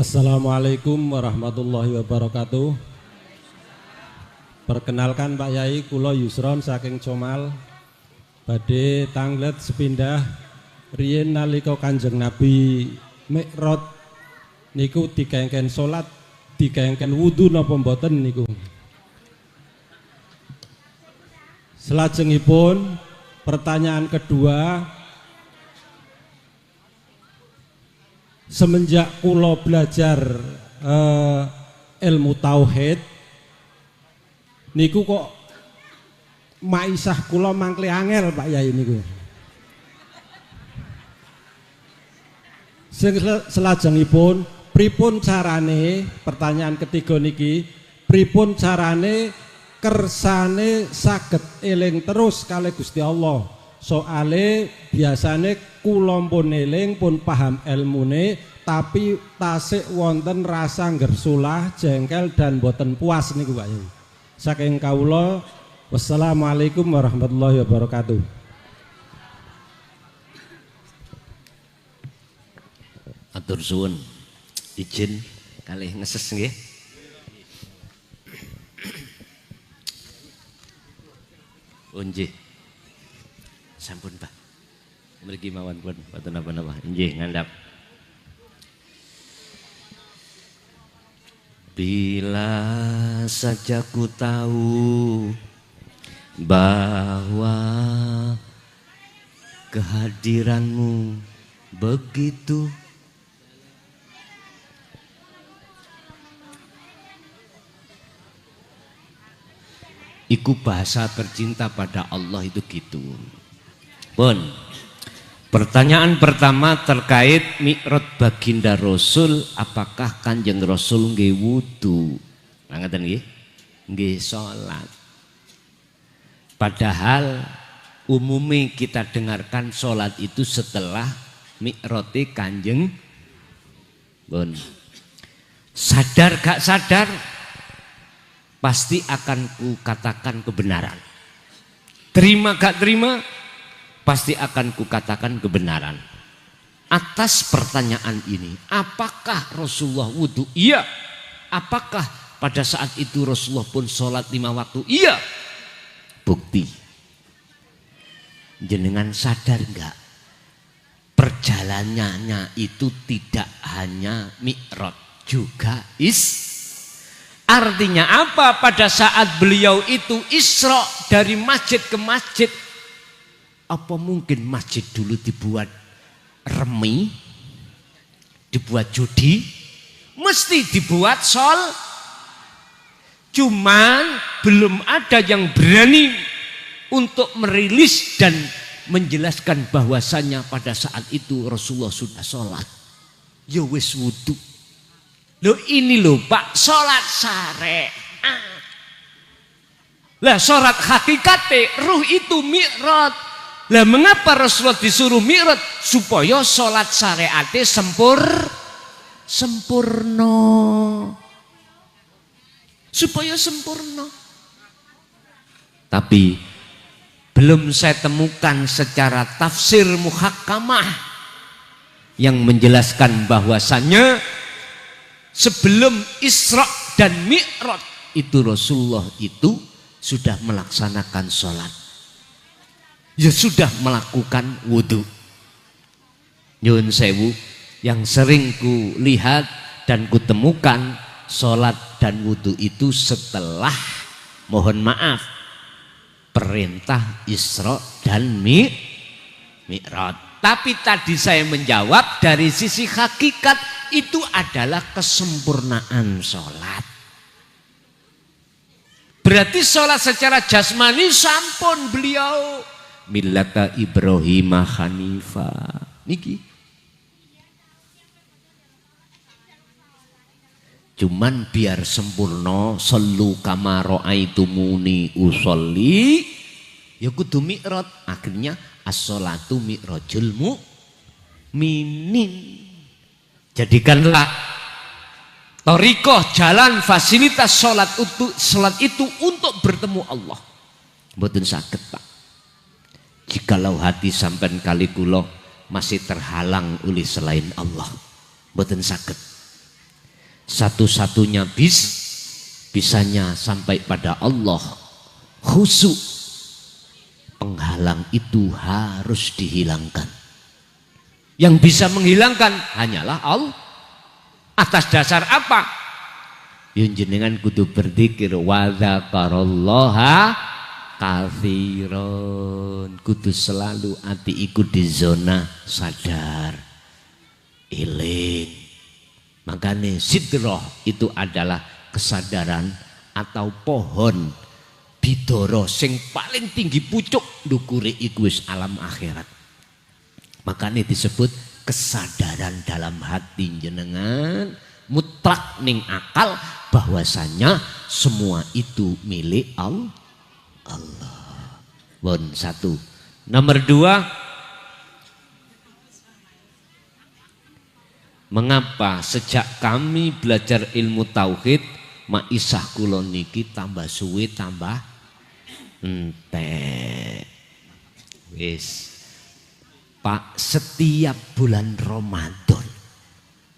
Assalamualaikum warahmatullahi wabarakatuh. Perkenalkan Pak Yai, kula Yusron saking Comal. Badhe tanglet sepindah riyen nalika Kanjeng Nabi Mi'raj niku dikengken salat, dikengken wudu napa mboten niku. Selajengipun pertanyaan kedua, semenjak kula belajar ilmu tauhid niku kok maisah kula mangkle angel Pak Yai niku. Selajengipun pripun carane, pertanyaan ketiga niki, pripun carane kersane saged eling terus kalih Gusti Allah? Soale biasane kula pun eling pun paham ilmune, tapi tasik wonten rasa gersulah, jengkel dan boten puas niku Pak Yai. Saking kawula, wassalamualaikum warahmatullahi wabarakatuh. Atur suwun, izin kalih ngeses nggih. Nggih. Sampun Pak. Mriki mawon pun boten napa-napa. Nggih, ngandhap. Bila saja ku tahu bahwa kehadiranmu begitu iku bahasa tercinta pada Allah itu gitu. Pun pertanyaan pertama terkait Mi'raj baginda Rasul, apakah Kanjeng Rasul nggih wudu? Ngaten nggih? Nggih salat. Padahal umumnya kita dengarkan salat itu setelah Mi'raj Kanjeng. Pun sadar gak sadar pasti akan ku katakan kebenaran. Terima gak terima pasti akan kukatakan kebenaran. Atas pertanyaan ini, apakah Rasulullah wudhu? Iya. Apakah pada saat itu Rasulullah pun sholat 5 waktu? Iya. Bukti. Jenengan sadar enggak? Perjalanannya itu tidak hanya Mi'raj, juga Artinya apa? Pada saat beliau itu Isra dari masjid ke masjid, apa mungkin masjid dulu dibuat remi, dibuat judi? Mesti dibuat cuman belum ada yang berani untuk merilis dan menjelaskan bahwasannya pada saat itu Rasulullah sudah sholat. Ya wis wudu. Loh ini loh Pak, sholat syariat. Lah sholat hakikate ruh itu Mi'raj. Lah mengapa Rasulullah disuruh Mi'raj? Supaya sholat syariate sempurna. Supaya sempurna. Tapi belum saya temukan secara tafsir muhakkamah yang menjelaskan bahwasannya sebelum Isra dan Mi'raj itu Rasulullah itu sudah melaksanakan sholat. Ya sudah melakukan wudhu. Nyuwun sewu, yang sering ku lihat dan ku temukan sholat dan wudhu itu setelah, mohon maaf, perintah Isra dan Mi'raj. Tapi tadi saya menjawab dari sisi hakikat itu adalah kesempurnaan sholat. Berarti sholat secara jasmani sampun beliau millata Ibrahim Hanifa niki. Cuman biar sempurna, sallu kama ra'aitumuni usolli, ya kudu Mi'raj. Akhirnya as-sholatu mi'rajul mu'minin. Jadikanlah thariqah, jalan, fasilitas sholat itu untuk bertemu Allah. Mboten saged Pak. Jikalau hati sampean kali kula masih terhalang oleh selain Allah, mboten saged. satu-satunya bisanya sampai pada Allah khusyuk, penghalang itu harus dihilangkan. Yang bisa menghilangkan hanyalah Allah. Atas dasar apa? Yang jenengan kudu berzikir wa dzakarallaha katsiran, kudu selalu ati iku di zona sadar, eling. Makanya sidroh itu adalah kesadaran atau pohon bidoro sing paling tinggi pucuk ndukure iku wis alam akhirat. Makanya disebut kesadaran dalam hati jenengan mutlak ning akal bahwasanya semua itu milik Allah. Bon, satu. Nomor dua, mengapa sejak kami belajar ilmu tauhid maisah kula niki tambah suwe tambah entek. Wis Pak, setiap bulan Ramadan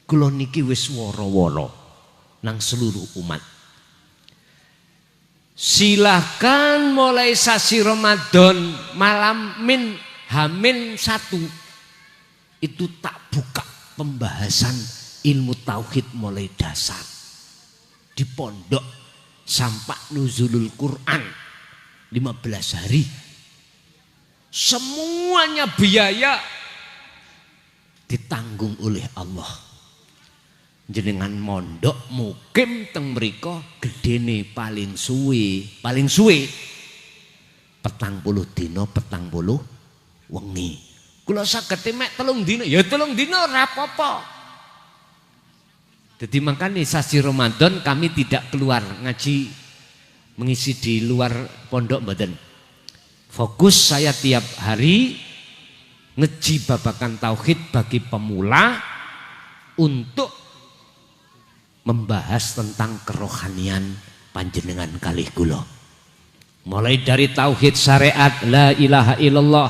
kula niki wis woro-woro nang seluruh umat. Silahkan mulai sasi Ramadan malam Hamin 1 itu tak buka pembahasan ilmu tauhid mulai dasar di pondok sampai nuzulul Quran 15 hari. Semuanya biaya ditanggung oleh Allah. Jenengan mondok mukim teng mriko gedene paling suwe 40 dina 40 wengi. Kula saged mek 3 dina ya 3 dina ora apa-apa. Jadi makanya sasi Ramadan kami tidak keluar ngaji mengisi di luar pondok mboten. Fokus saya tiap hari ngeji babakan tauhid bagi pemula untuk membahas tentang kerohanian panjenengan kalih kula. Mulai dari tauhid syariat la ilaha illallah,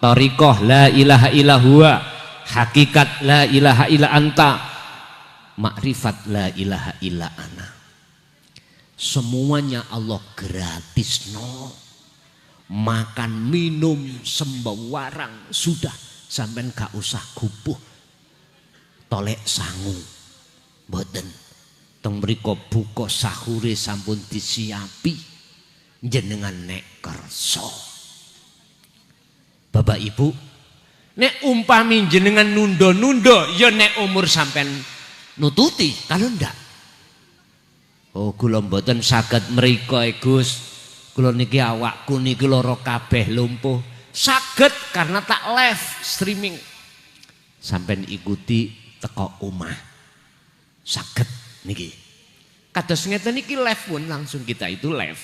thariqah la ilaha illahua, hakikat la ilaha illa anta, makrifat la ilaha illa ana. Semuanya Allah gratis no. Makan minum sembarang sudah, sampean gak usah gupuh tolek sangu mboten. Teng mriko buka sahure sampun disiapi jenengan nek kersa. Bapak Ibu, nek umpami jenengan nundo-nundo ya nek umur sampean nututi, kalau ndak oh kula mboten saged mriko Gus. Kula niki awakku niki lara kabeh lumpuh. Saged karena tak live streaming. Sampai ikuti teko omah. Saged niki. Kados ngeten niki live pun langsung kita itu live.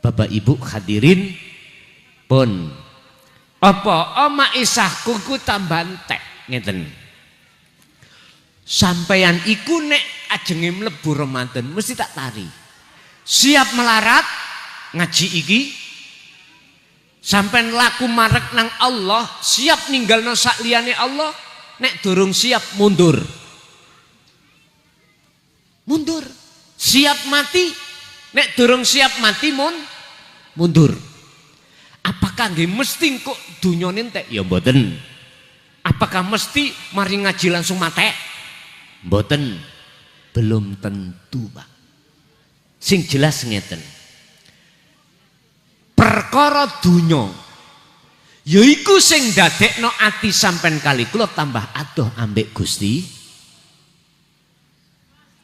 Bapak Ibu hadirin pun apa oma isahku ku tambah entek ngeten. Sampeyan iku nek ajenge mlebu Ramadan mesti tak tari. Siap melarat ngaji iki sampai laku marek nang Allah, siap ninggalno sak liyane Allah, nek durung siap mundur. Siap mati, nek durung siap mati mundur. Apakah nggih mesti kok dunyane entek? Ya mboten. Apakah mesti mari ngaji langsung mate? Mboten. Belum tentu, Pak. Sing jelas ngeten. Perkara dunya yaiku sing dadekno ati sampean kali kula tambah adoh ambek Gusti.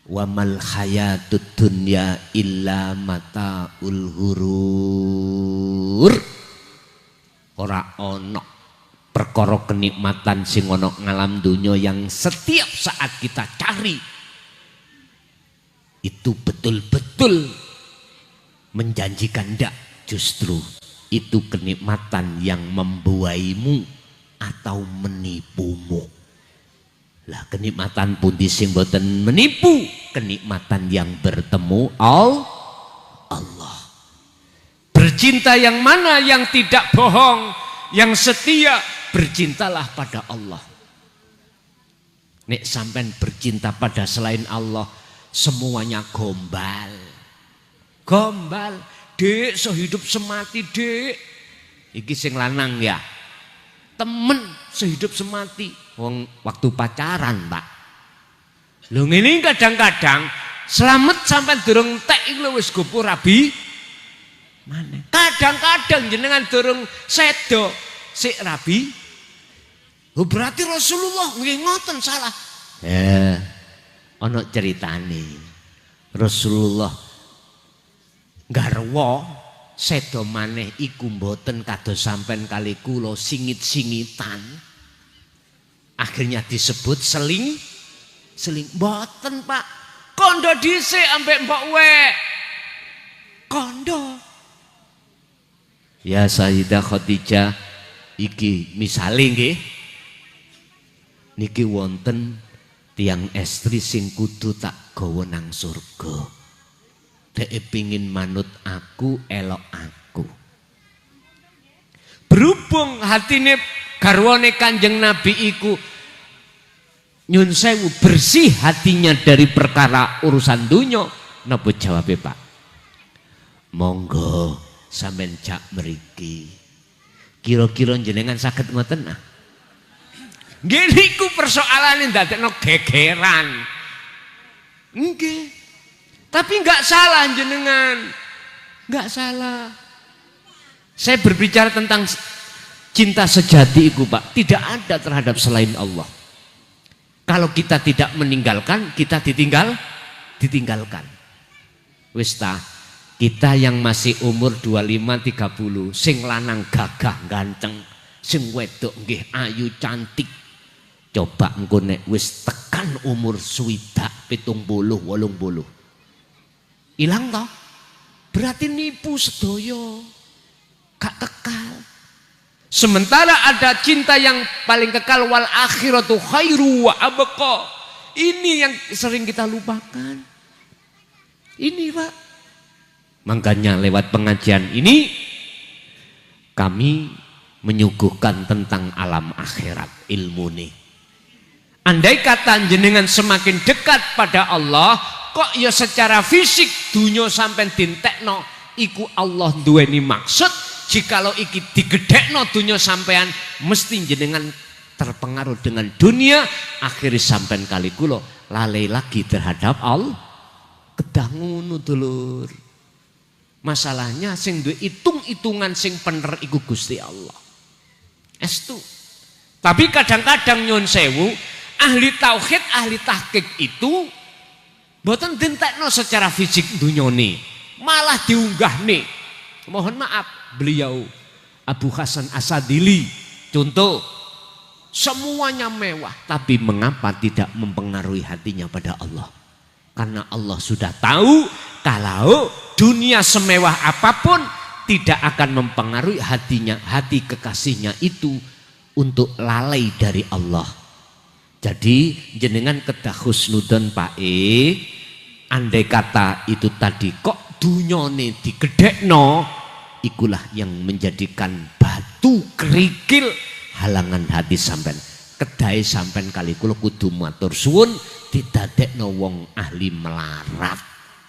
Wa mal hayatud dunya illa mataul ghurur. Ora ono perkara kenikmatan sing ono ngalam dunya yang setiap saat kita cari itu betul-betul menjanjikan, ndak, justru itu kenikmatan yang membuaimu atau menipumu. Lah kenikmatan pundi sing boten menipu, kenikmatan yang bertemu Allah. Bercinta yang mana yang tidak bohong, yang setia, bercintalah pada Allah. Nek sampean bercinta pada selain Allah, semuanya gombal. Gombal, Dek, sehidup semati, Dek. Iki sing lanang ya. Temen sehidup semati. Wong waktu pacaran, Pak. Lho ngene kadang-kadang selamat sampai durung tek iku wis gopo rabi. Mana? Kadang-kadang jenengan durung sedo sik rabi. Oh berarti Rasulullah nggih ngoten salah. Ana ceritane. Rasulullah garwa sedo maneh iku mboten kados sampean kali kula singit-singitan. Akhirnya disebut seling mboten, Pak. Kondo dhisik ambek mbok wek. Kondo. Ya Sayyidah Khadijah iki misale nggih. Niki wonten tiang estri sing kudu tak gawa nang surga. Dek pingin manut aku, elok aku. Berhubung hatine garwane Kanjeng Nabi iku nyun sewu bersih hatinya dari perkara urusan dunya, napa jawabe Pak? Monggo sampean jak mriki. Kira-kira jenengan saged ngoten ah? Nggih niku persoalane ndadekno gegeran. Nggih. Tapi enggak salah jenengan. Enggak salah. Saya berbicara tentang cinta sejati itu, Pak, tidak ada terhadap selain Allah. Kalau kita tidak meninggalkan, kita ditinggalkan. Wis ta, kita yang masih umur 25-30, sing lanang gagah ganteng, sing wedok nggih ayu cantik. Coba engko nek wis tekan umur 60, 70, 80. Ilang toh? Berarti nipu sedaya. Gak kekal. Sementara ada cinta yang paling kekal, wal akhiratu khairu wa abqa. Ini yang sering kita lupakan. Ini, Pak. Makanya lewat pengajian ini kami menyuguhkan tentang alam akhirat ilmu nih. Andai kata jenengan semakin dekat pada Allah, kok ya secara fisik dunya sampai dintekno iku Allah duweni maksud. Jikalau iki digedhekno dunya sampean, mesti jenengan terpengaruh dengan dunia, akhirnya sampean kali kula lalai lagi terhadap Allah. Kedah ngono dulur. Masalahnya sing duwe hitung-hitungan sing bener iku Gusti Allah. Estu. Tapi kadang-kadang nyun sewu, ahli tauhid, ahli tahqiq itu mboten dintekno secara fisik dunyane, malah diunggahne. Mohon maaf, beliau Abu Hasan Asadili contoh, semuanya mewah, tapi mengapa tidak mempengaruhi hatinya pada Allah? Karena Allah sudah tahu kalau dunia semewah apapun tidak akan mempengaruhi hatinya, hati kekasihnya itu untuk lalai dari Allah. Jadi jenengan kedah husnudon Pak andai kata itu tadi kok dunyane digedhekno, ikulah yang menjadikan batu kerikil halangan hati sampean. Kedai sampean kali kula kudu matur suwun didadekno wong ahli melarat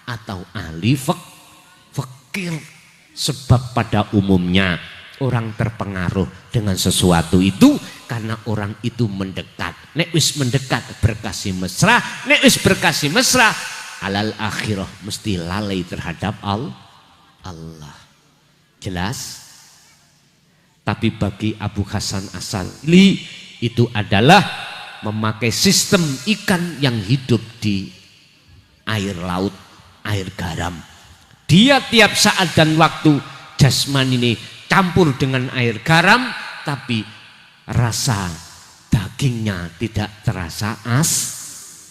atau ahli fakir. Sebab pada umumnya orang terpengaruh dengan sesuatu itu karena orang itu mendekat. Nek wis mendekat berkasih mesra, nek wis berkasih mesra alal akhirah mesti lalai terhadap Allah. Jelas? Tapi bagi Abu Hasan Asadili itu adalah memakai sistem ikan yang hidup di air laut, air garam. Dia tiap saat dan waktu jasmani ini campur dengan air garam, tapi rasa dagingnya tidak terasa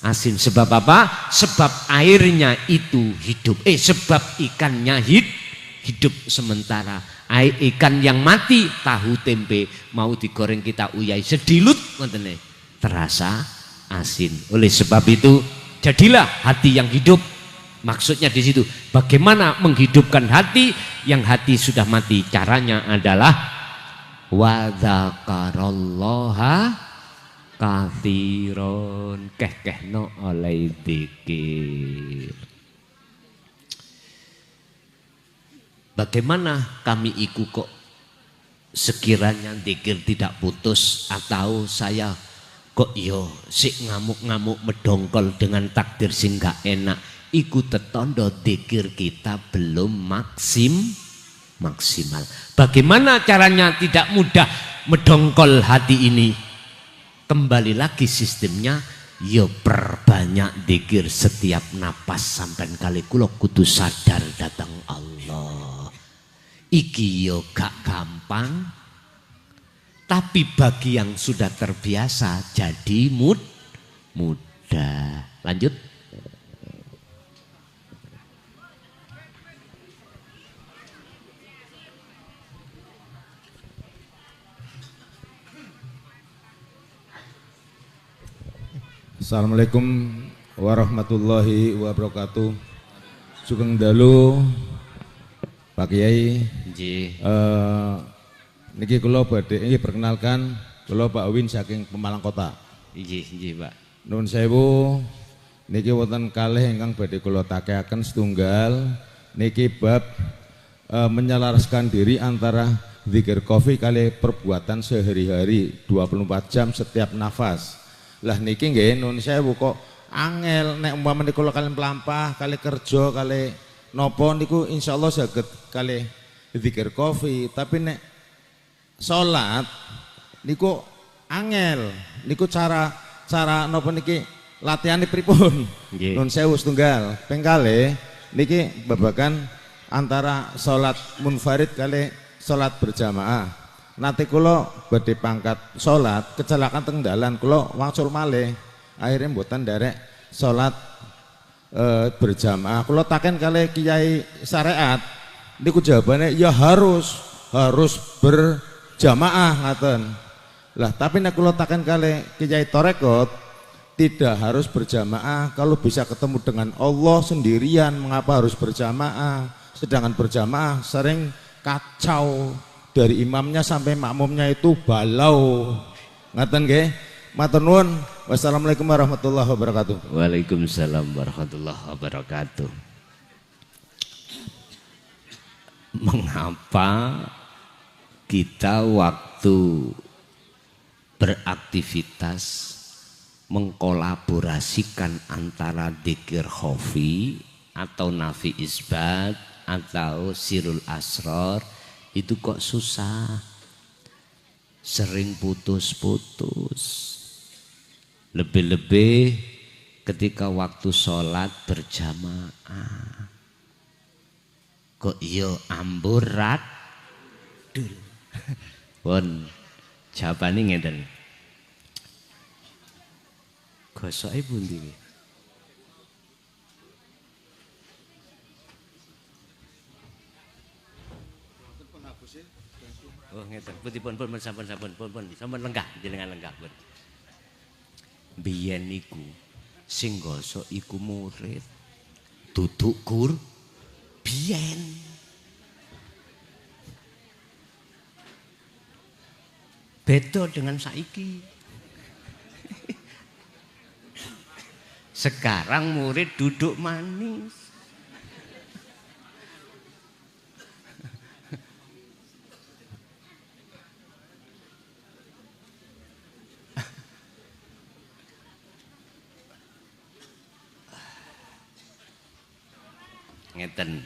asin. Sebab apa? Sebab airnya itu hidup. Sebab ikannya hidup sementara. Ikan yang mati, tahu tempe mau digoreng kita uyai sedilut, terasa asin. Oleh sebab itu, jadilah hati yang hidup. Maksudnya di situ, bagaimana menghidupkan hati yang hati sudah mati? Caranya adalah wa dzakarallaha kathiron keh-kehno oleh dzikir. Bagaimana kami iku kok sekiranya dzikir tidak putus, atau saya kok yo sik ngamuk-ngamuk medongkol dengan takdir sing gak enak, iku tetondo dzikir kita belum maksimal. Bagaimana caranya tidak mudah medongkol hati ini? Kembali lagi sistemnya, yo perbanyak dzikir setiap napas sampai kali kula kudu sadar datang Allah. Iki yo gak gampang, tapi bagi yang sudah terbiasa jadi mudah. Lanjut. Assalamualaikum warahmatullahi wabarakatuh. Sugeng dalu Pak Kiai. Nggih. Niki kula badhe perkenalkan, kula Pak Win saking Pemalang Kota. Nggih, Pak. Nuwun sewu, niki wonten kalih ingkang badhe kula takehaken setunggal. Niki bab menyelaraskan diri antara zikir kofi kali perbuatan sehari-hari 24 jam setiap nafas. Lah niki nggih nuwun sewu kok angel nek umpamane kula kalian pelampah, kali kerja, kali nopo niku insyaallah saged kali zikir kofi, tapi nek salat niku angel. Niku cara nopo niki latihane pripun? Nuwun sewu setunggal. Ping kalih niki babagan antara salat munfarid kali salat berjamaah. Nanti kula badhe pangkat salat kecelakaan teng dalan, kula wangsul malih. Akhirnya mboten nderek salat berjamaah. Kula taken kali kiai syariat niku jawabane ya harus berjamaah ngaten. Lah tapi nek kula taken kali kiai tarekat tidak harus berjamaah. Kalau bisa ketemu dengan Allah sendirian, mengapa harus berjamaah? Sedangkan berjamaah sering kacau, dari imamnya sampai makmumnya itu balau. Ngaten nggih? Matur nuwun. Wassalamualaikum warahmatullahi wabarakatuh. Waalaikumsalam warahmatullahi wabarakatuh. Mengapa kita waktu beraktivitas mengkolaborasikan antara dzikir khafi atau nafi isbat atau sirul asrar itu kok susah, sering putus-putus. Lebih-lebih ketika waktu sholat berjamaah, kok yo amburat dul. Pun jawabane ngeten. Gosoke pundi? Oh ngeten, pun sampun lenggah jenengan lenggah pun. Biyen niku sing gosok iku murid, duduk gur biyen. Beda dengan saiki. Sekarang murid duduk manis. Ngeten.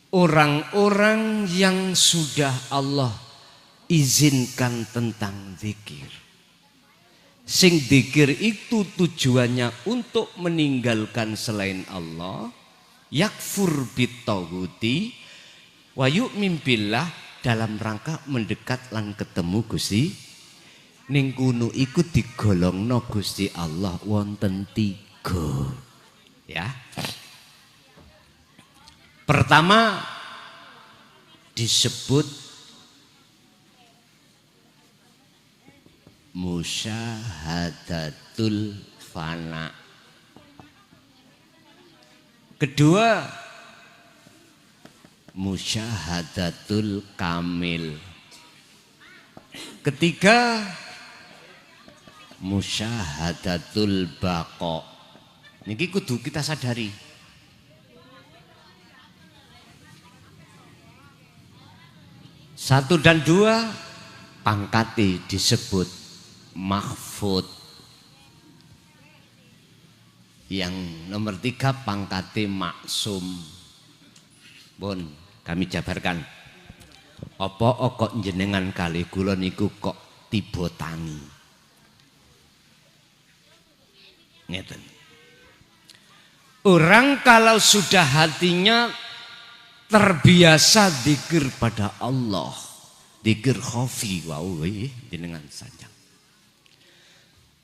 Orang-orang yang sudah Allah izinkan tentang zikir, sing zikir itu tujuannya untuk meninggalkan selain Allah, yakfur bitaghuti wa yu'min billah, dalam rangka mendekat lan ketemu Gusti, ning kuno iku digolongno Gusti Allah wonten 3. Ya. Pertama disebut musyahadatul fana. Kedua musyahadatul kamil. ketiga musyahadatul baqa. Niki kudu kita sadari. Satu dan dua pangkati disebut mahfud. Yang nomor tiga pangkati maksum. Bon, kami jabarkan. Apa kok jenengan kali kula niku kok tiba tangi. Ngeten. Orang kalau sudah hatinya terbiasa zikir pada Allah, zikir khafi, wow, jenengan saja.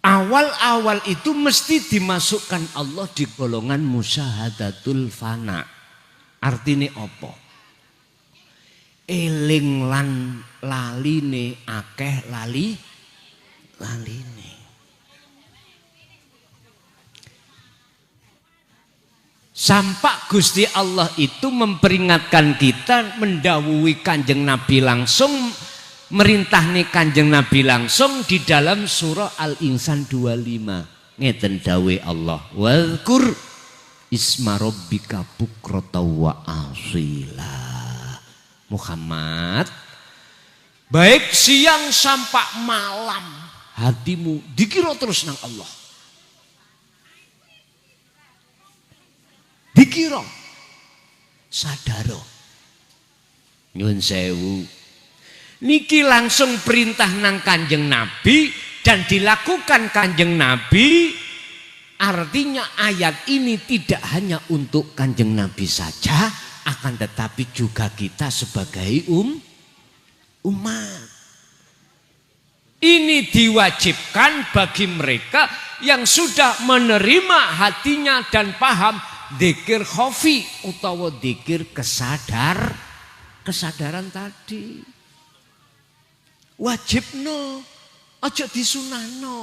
Awal-awal itu mesti dimasukkan Allah di golongan musyahadatul fana. Artinya apa? Eling lan laline akeh laline. Sampai Gusti Allah itu memperingatkan kita, mendawuhi Kanjeng Nabi langsung, merintah nih Kanjeng Nabi langsung di dalam surah Al-Insan 25. Ngeten dawe Allah, wadhkur isma rabbika bukrata wa asila. Muhammad, baik siang sampai malam hatimu dikira terus nang Allah. Dikira sadaro. Nyun sewu. Niki langsung perintah nang Kanjeng Nabi dan dilakukan Kanjeng Nabi. Artinya ayat ini tidak hanya untuk Kanjeng Nabi saja, akan tetapi juga kita sebagai umat. Ini diwajibkan bagi mereka yang sudah menerima hatinya dan paham dzikir khafi utawa dzikir kesadaran tadi. Wajibno, aja disunahno.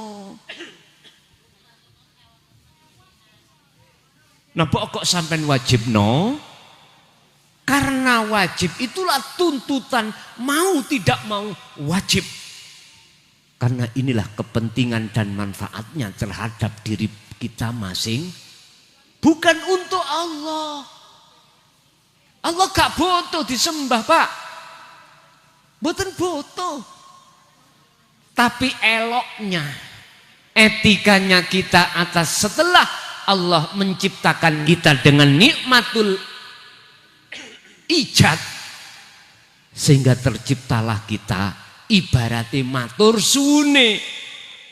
Napa kok sampean wajibno? Karena wajib itulah tuntutan, mau tidak mau wajib. Karena inilah kepentingan dan manfaatnya terhadap diri kita masing. Bukan untuk Allah. Allah gak butuh disembah, Pak. Mboten butuh. Tapi eloknya, etikanya kita atas setelah Allah menciptakan kita dengan nikmatul ijad, sehingga terciptalah kita ibaratnya matur sune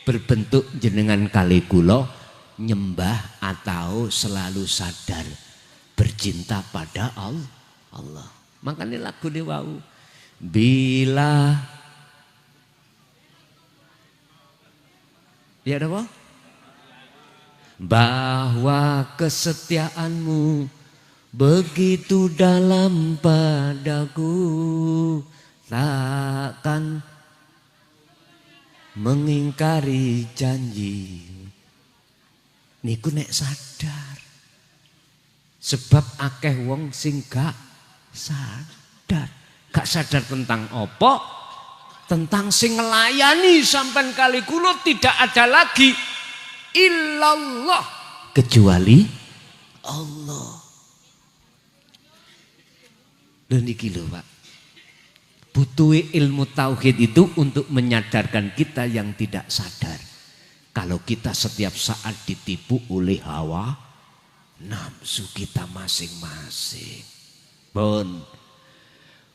berbentuk jenengan kali kula nyembah atau selalu sadar bercinta pada Allah. Makanya lagu ini wau, bila ya apa? Bahwa kesetiaanmu begitu dalam padaku, takkan mengingkari janji. Niku nek sadar. Sebab akeh wong sing gak sadar. Gak sadar tentang apa? Tentang sing ngelayani sampean kali kula tidak ada lagi illallah kecuali Allah. Dan iki lho Pak, butuh ilmu tauhid itu untuk menyadarkan kita yang tidak sadar. Kalau kita setiap saat ditipu oleh hawa nafsu kita masing-masing. Bon,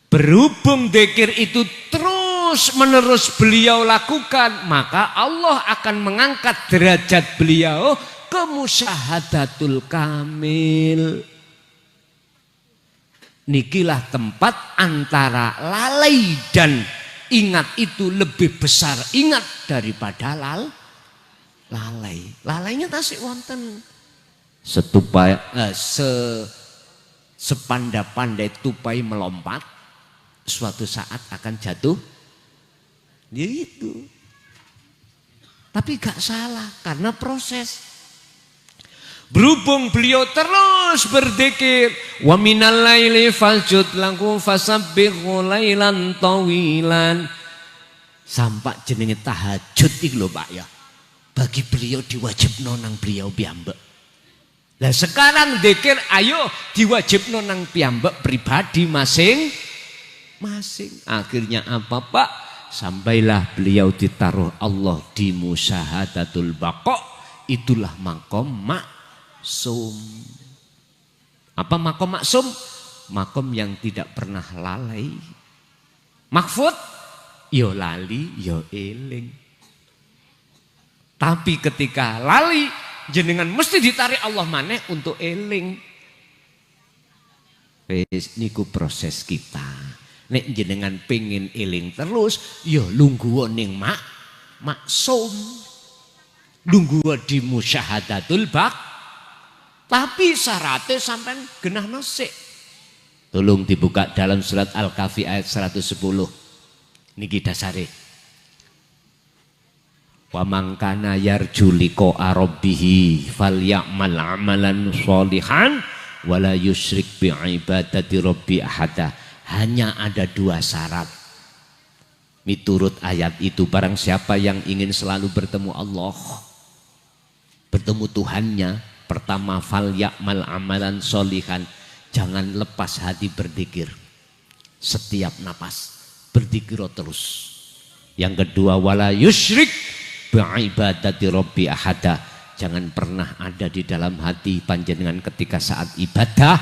berhubung dzikir itu terus menerus beliau lakukan, maka Allah akan mengangkat derajat beliau ke musyahadatul kamil. Nikilah tempat antara lalai dan ingat itu lebih besar ingat daripada lalai. Lalainya tasik wonten sepandai-pandai tupai melompat, suatu saat akan jatuh. Ya itu. Tapi gak salah karena proses. Berhubung beliau terus berzikir, wa minal laili fasjud lahu fasabbihhu lailan tawilan. Sampai jenenge tahajud iki lho Pak ya. Bagi beliau diwajibno nang beliau piyambak. Lah sekarang dzikir ayo diwajibno nang piyambak pribadi masing-masing. Akhirnya apa Pak? Sampailah beliau ditaruh Allah di musyahadatul baqa. Itulah makom maksum. Apa makom maksum? Makom yang tidak pernah lalai. Mahfud yo lali yo eling. Tapi ketika lali jenengan mesti ditarik Allah maneh untuk eling. Wis niku proses kita. Nek jenengan pengen eling terus yo lungguh ning maksum. Lungguh di musyahadatul baq. Tapi syaratnya sampean genah nosik. Tolong dibuka dalam surat Al-Kahfi ayat 110. Niki dasare. Wa man kana yarju liqa'a rabbih falyamal amalan sholihan wala yusyrik bi ibadati rabbi ahada. Hanya ada 2 syarat. Miturut ayat itu barang siapa yang ingin selalu bertemu Allah, bertemu Tuhannya, pertama falyamal amalan sholihan. Jangan lepas hati berzikir. Setiap napas berzikir terus. Yang kedua wala yusyrik bi'ibadati rabbi ahada. Jangan pernah ada di dalam hati panjenengan ketika saat ibadah,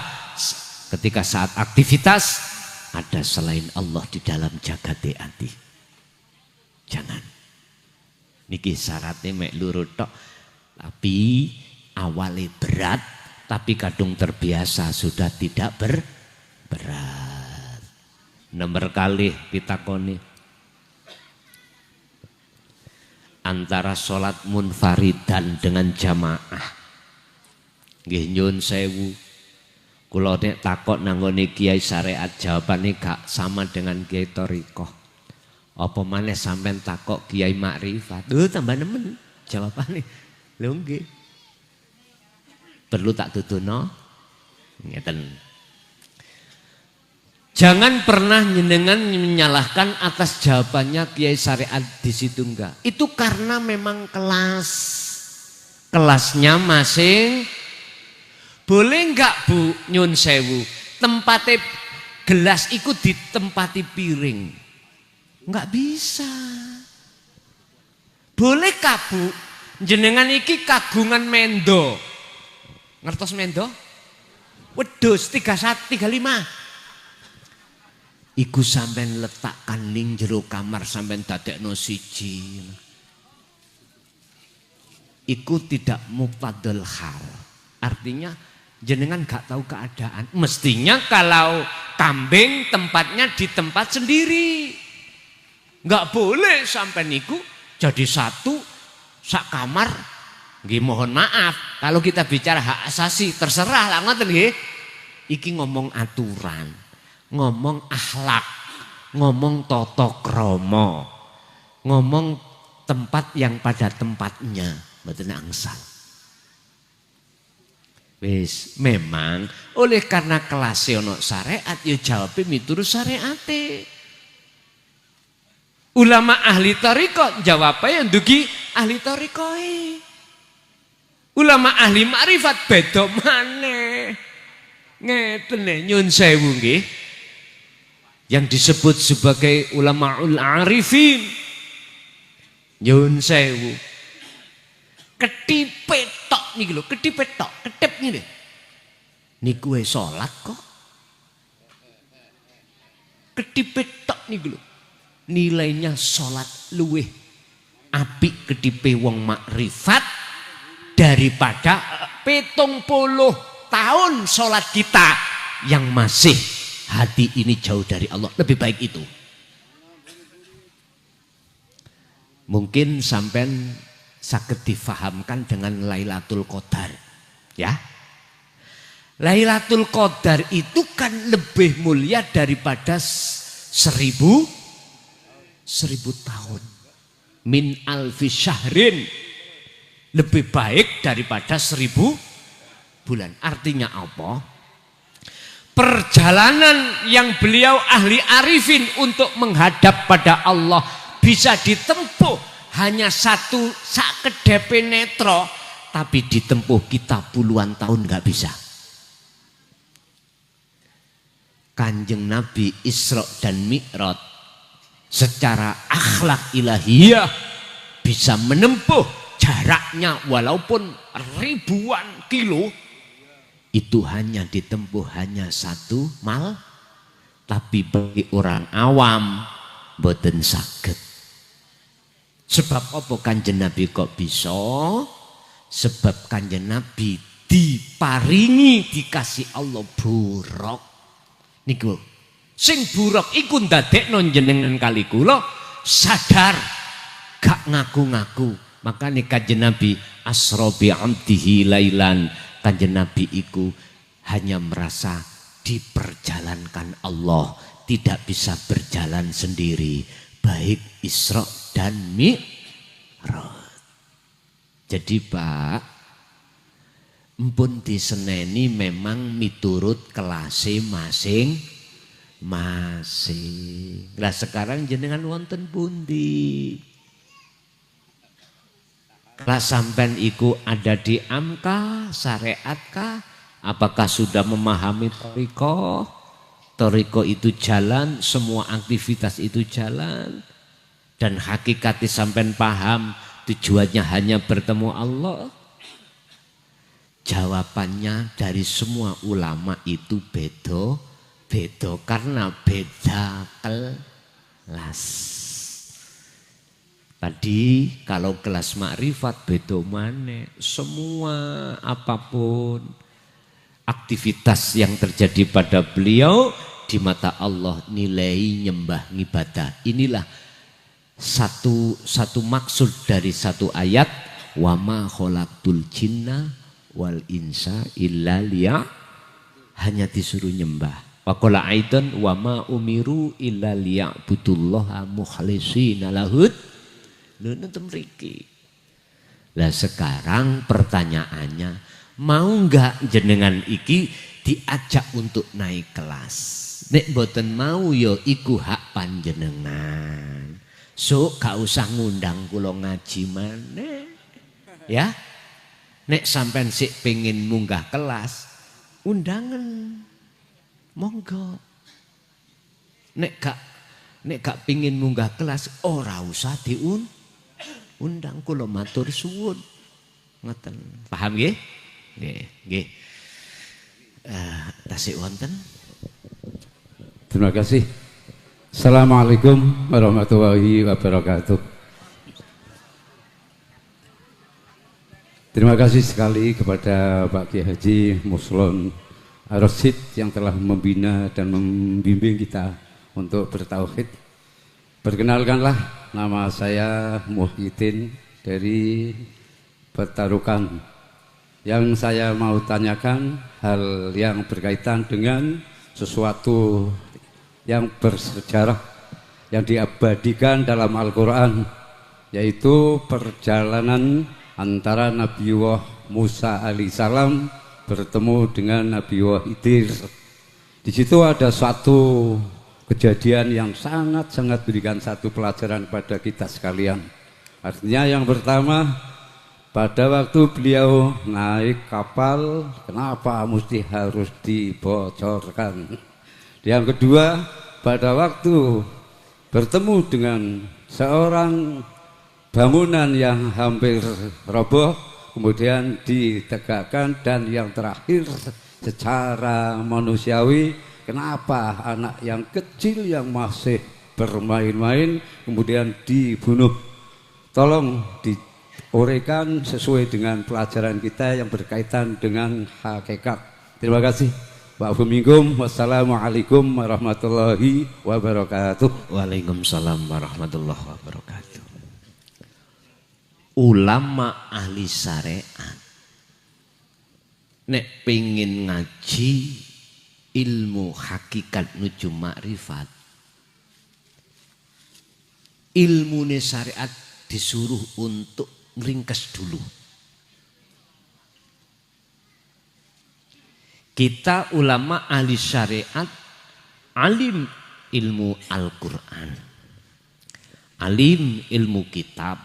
ketika saat aktivitas ada selain Allah di dalam jagate hati. Jangan. Niki syaratnya mek loro tok. Tapi awalnya berat, tapi kadung terbiasa sudah tidak berat. Nomor kali pitakoni antara sholat munfaridan dengan jamaah. Nggih nyun sewu. Kula nek takok nanggone kiai syariat jawabane gak sama dengan kiai thariqah. Apa maneh sampean takok kiai makrifat. Tambah nemen jawabane. Lho nggih. Perlu tak tutuno? Ngeten. Jangan pernah jenengan menyalahkan atas jawabannya kiai syariat di situ enggak. Itu karena memang kelasnya masing. Boleh enggak Bu nyun sewu? Tempatnya gelas ikut ditempati piring. Enggak bisa. Bolehkah Bu jenengan iki kagungan mendo? Ngertos mendo? Wedhus 31 35. Iku sampean letakkan ning jero kamar sampean dadekno siji. Iku tidak muqtadal hal. Artinya jenengan gak tahu keadaan. Mestinya kalau kambing tempatnya di tempat sendiri. Gak boleh sampean niku jadi satu sak kamar. Nggih mohon maaf kalau kita bicara hak asasi terserah lah ngoten nggih. Iki ngomong aturan, ngomong akhlak, ngomong tata krama, ngomong tempat yang pada tempatnya, mboten angsal. Wis memang oleh karena kelas ono syariat ya jawab miturut syariate. Ulama ahli thariqah jawab yang dugi ahli thariqah. Ulama ahli makrifat beda maneh. Ngeten nyun sewu nggih. Yang disebut sebagai ulamaul arifin. Nyun sewu. Ketipet tok niki lho, ketipet tok, ketep ngene. Niku wis salat kok. Ketipet tok niku lho. Nilainya salat luweh apik ketipe wong makrifat daripada 70 tahun sholat kita yang masih hati ini jauh dari Allah. Lebih baik itu. Mungkin sampean saged difahamkan dengan Lailatul Qadar, ya. Lailatul Qadar itu kan lebih mulia daripada 1000 tahun. Min alfi syahrin. Lebih baik daripada 1000 bulan. Artinya apa? Perjalanan yang beliau ahli arifin untuk menghadap pada Allah bisa ditempuh hanya satu sakedepe netro, tapi ditempuh kita puluhan tahun nggak bisa. Kanjeng Nabi Isra dan Mi'raj secara akhlak ilahiyah bisa menempuh jaraknya walaupun ribuan kilo, itu hanya ditempuh hanya satu mal, tapi bagi orang awam boten saged. Sebab apa Kanjeng Nabi kok bisa? Sebab Kanjeng Nabi diparingi, dikasih Allah buruk. Niku sing buruk iku ndadekno jenengan kali kula sadar gak ngaku-ngaku. Makanya Kanjeng Nabi asra bi 'abdihi lailan, Kanjeng Nabi iku hanya merasa diperjalankan Allah, tidak bisa berjalan sendiri, baik Isra dan Mi'raj. Jadi Pak, empun diseneni memang miturut kelase masing-masing. Lah sekarang jenengan wonten pundi? Kelas sampean iku ada di amka, syariatkah? Apakah sudah memahami toriko? Toriko itu jalan, semua aktivitas itu jalan. Dan hakikatnya sampean paham, tujuannya hanya bertemu Allah. Jawabannya dari semua ulama itu beda karena beda kelas. Tadi kalau kelas makrifat beda maneh, semua apapun aktivitas yang terjadi pada beliau di mata Allah nilai nyembah ibadah. Inilah satu maksud dari satu ayat, wa ma khalaqtul jinna wal insa illa liya, hanya disuruh nyembah. Wa qala aidan wa ma umiru illa liya'budullaha mukhlishina lahud. Nonton mriki. Lah sekarang pertanyaannya, mau enggak jenengan iki diajak untuk naik kelas? Nek boten mau yo iku hak panjenengan. So gak usah ngundang kula ngaji maneh. Ya. Nek sampean sik pengen munggah kelas, undangan. Monggo. Nek gak pengin munggah kelas, ora usah undang, kula matur suwun. Ngoten. Paham nggih? Nggih. Tasik wonten. Terima kasih. Assalamualaikum warahmatullahi wabarakatuh. Terima kasih sekali kepada Pak Kiai Haji Muslon Ar-Rasyid yang telah membina dan membimbing kita untuk bertauhid. Perkenalkanlah, nama saya Muhyiddin dari Petarukan. Yang saya mau tanyakan hal yang berkaitan dengan sesuatu yang bersejarah yang diabadikan dalam Al-Quran, yaitu perjalanan antara Nabiullah Musa alaihissalam bertemu dengan Nabiullah Khidir. Di situ ada suatu kejadian yang sangat-sangat berikan satu pelajaran pada kita sekalian. Artinya yang pertama, pada waktu beliau naik kapal, kenapa mesti harus dibocorkan? Yang kedua, pada waktu bertemu dengan seorang bangunan yang hampir roboh, kemudian ditegakkan. Dan yang terakhir, secara manusiawi, kenapa anak yang kecil yang masih bermain-main kemudian dibunuh? Tolong diuraikan sesuai dengan pelajaran kita yang berkaitan dengan hakikat. Terima kasih. Wa'alaikum. Wassalamualaikum warahmatullahi wabarakatuh. Waalaikumsalam warahmatullahi wabarakatuh. Ulama ahli syariat nek pengen ngaji ilmu hakikat nuju makrifat, ilmu syariat disuruh untuk meringkas dulu. Kita ulama ahli syariat, alim ilmu Al-Quran, alim ilmu kitab,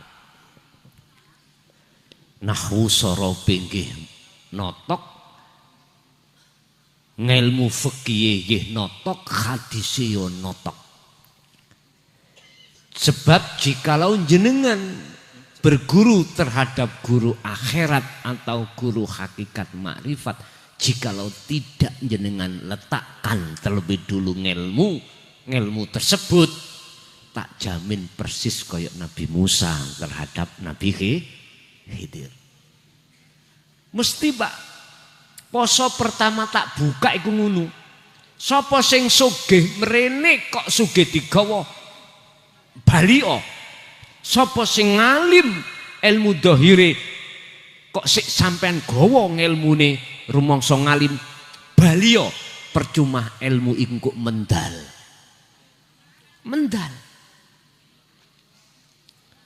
nahwu sorobe nggih notok, ngelmu fikih nggih notok, hadis yo notok. Sebab jikalau jenengan berguru terhadap guru akhirat atau guru hakikat makrifat, jikalau tidak jenengan letakkan terlebih dulu ngelmu tersebut, tak jamin persis koyok Nabi Musa terhadap Nabi Khidir. Mesti Pak, poso pertama tak buka iku ngono. Sapa sing sugih mrene kok sugih digawa balio. Sapa sing ngalim ilmu dhahire kok sik sampean gawa ngelmune rumangsa ngalim balio, percuma ilmu iku mendal.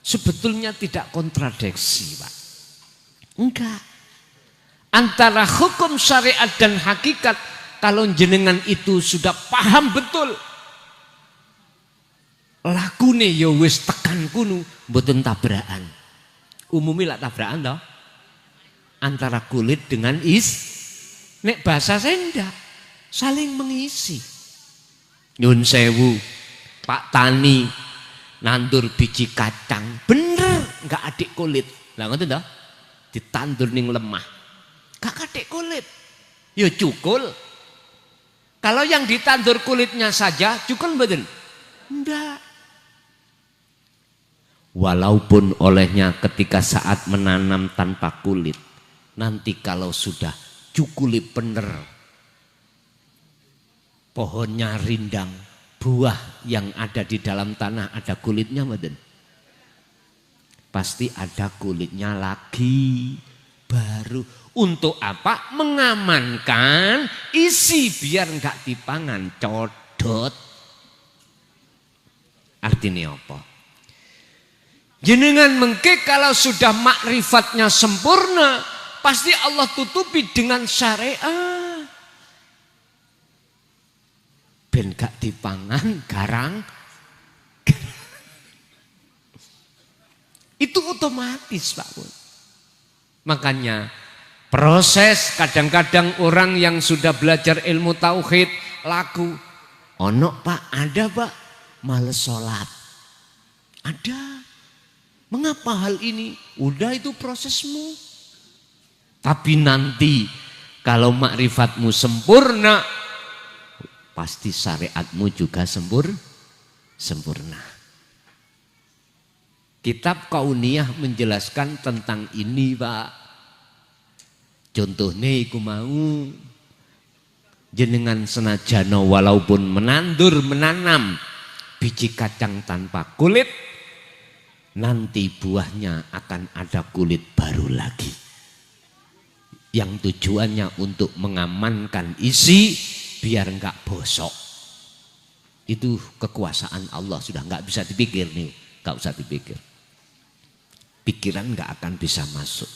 Sebetulnya tidak kontradiksi, Pak. Enggak. Antara hukum syariat dan hakikat, kalau jenengan itu sudah paham betul, lakune ya wis tekan kuno, mboten tabrakan. Umumnya lah tabrakan toh. Antara kulit dengan nek bahasa saya ndak, saling mengisi. Nyun sewu, Pak Tani nandur biji kacang, bener nggak adik kulit. Lah ngoten toh, ditandur ning lemah, gak adik kulit, ya cukul. Kalau yang ditandur kulitnya saja, cukul mboten? Ndak. Walaupun olehnya ketika saat menanam tanpa kulit, nanti kalau sudah cukuli bener, pohonnya rindang, buah yang ada di dalam tanah ada kulitnya mboten? Pasti ada kulitnya lagi baru. Untuk apa? Mengamankan isi biar enggak dipangan codot. Artinya apa? Jenengan mengke kalau sudah makrifatnya sempurna, pasti Allah tutupi dengan syariat. Ben gak dipangan garang. Itu otomatis, Pak Bun. Makanya proses kadang-kadang orang yang sudah belajar ilmu tauhid laku. Ono Pak, ada Pak, males sholat. Ada. Mengapa hal ini? Udah itu prosesmu. Tapi nanti kalau makrifatmu sempurna, pasti syariatmu juga sempurna. Kitab Kauniyah menjelaskan tentang ini Pak. Contohnya iku mau jenengan senajana walaupun menanam biji kacang tanpa kulit, nanti buahnya akan ada kulit baru lagi. Yang tujuannya untuk mengamankan isi biar enggak bosok. Itu kekuasaan Allah, sudah enggak bisa dipikir nih, enggak usah dipikir. Pikiran enggak akan bisa masuk.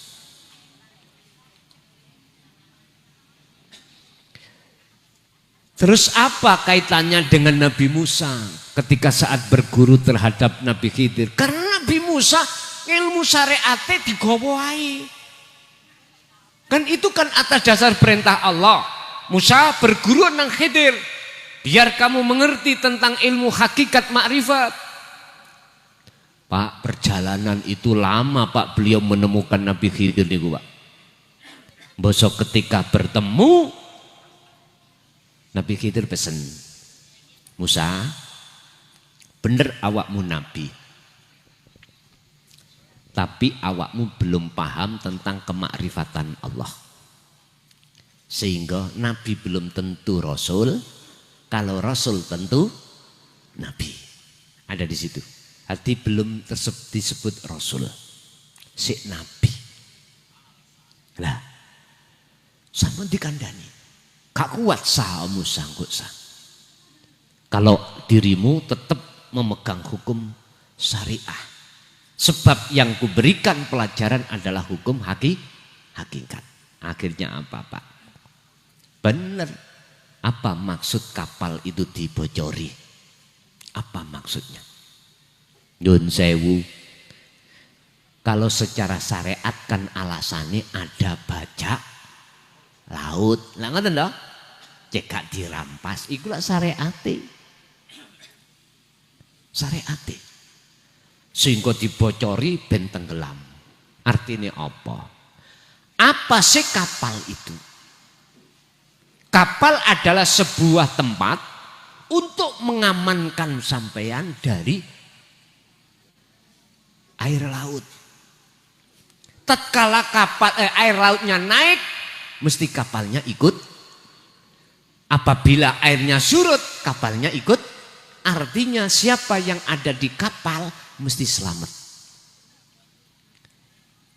Terus apa kaitannya dengan Nabi Musa ketika saat berguru terhadap Nabi Khidir? Karena Nabi Musa ilmu syariatnya digawai. Kan itu kan atas dasar perintah Allah. Musa berguru nang Khidir biar kamu mengerti tentang ilmu hakikat makrifat. Pak, perjalanan itu lama Pak, beliau menemukan Nabi Khidir niku Pak. Besok ketika bertemu Nabi Khidir pesen, Musa, bener awakmu Nabi, tapi awakmu belum paham tentang kemakrifatan Allah. Sehingga Nabi belum tentu Rasul, kalau Rasul tentu Nabi. Ada di situ. Arti belum disebut Rasul, si Nabi. Lah, sampun dikandani. Gak kuat sahamu sanggup sah. Kalau dirimu tetap memegang hukum syariah. Sebab yang kuberikan pelajaran adalah hukum hakikat. Akhirnya apa Pak? Benar. Apa maksud kapal itu dibocori? Apa maksudnya? Nyun sewu. Kalau secara syariat kan alasannya ada bajak laut. Lah ngoten lho. Cek gak dirampas iku lak syariate. Syariate. Sehingga dibocori ben tenggelam. Artinya apa? Apa sih kapal itu? Kapal adalah sebuah tempat untuk mengamankan sampean dari air laut. Tatkala air lautnya naik, mesti kapalnya ikut. Apabila airnya surut, kapalnya ikut. Artinya siapa yang ada di kapal mesti selamat.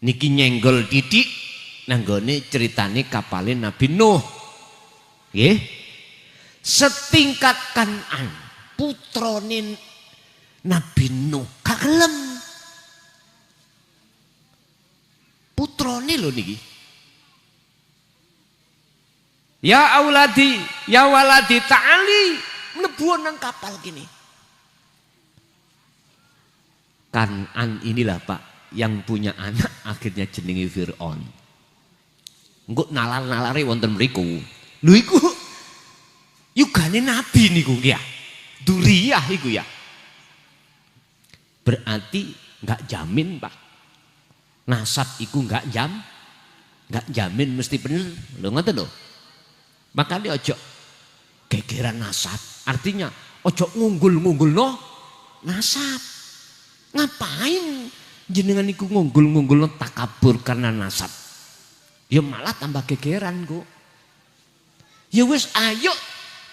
Niki nyenggol didik nanggone ceritane kapalin Nabi Nuh. Nggih. Setingkat Kanan putrane Nabi Nuh kagelem. Putrane lho niki. Ya auladi, ya waladi ta'ali mlebu nang kapal gini. Kanan inilah Pak yang punya anak akhirnya jenenge Fir'aun. Engko nalar-nalare wonten mriku. Lho iku yugane nabi niku ya. Duriyah iku ya. Berarti enggak jamin Pak. Nasab iku enggak jamin mesti bener. Lho ngoten lho. Makanya ojo gegeran nasab. Artinya ojo ngunggul-ngunggul no nasab. Ngapain jenengan iku ngunggul-ngunggul no takabur karena nasab. Ya malah tambah gegeran kok. Ya wis ayo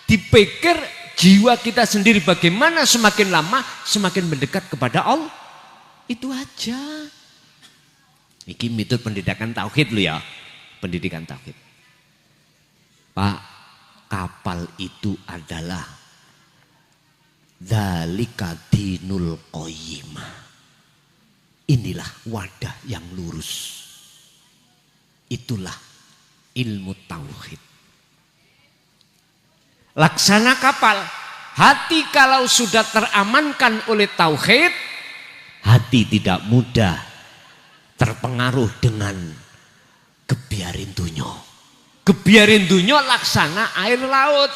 dipikir jiwa kita sendiri bagaimana semakin lama semakin mendekat kepada Allah. Itu aja. Iki metode pendidikan tauhid lo ya. Pendidikan tauhid. Pak, kapal itu adalah dzalika dinul qayyimah. Inilah wadah yang lurus. Itulah ilmu tauhid. Laksana kapal, hati kalau sudah teramankan oleh tauhid, hati tidak mudah terpengaruh dengan gebiarin dunya. Gebiarin dunia laksana air laut.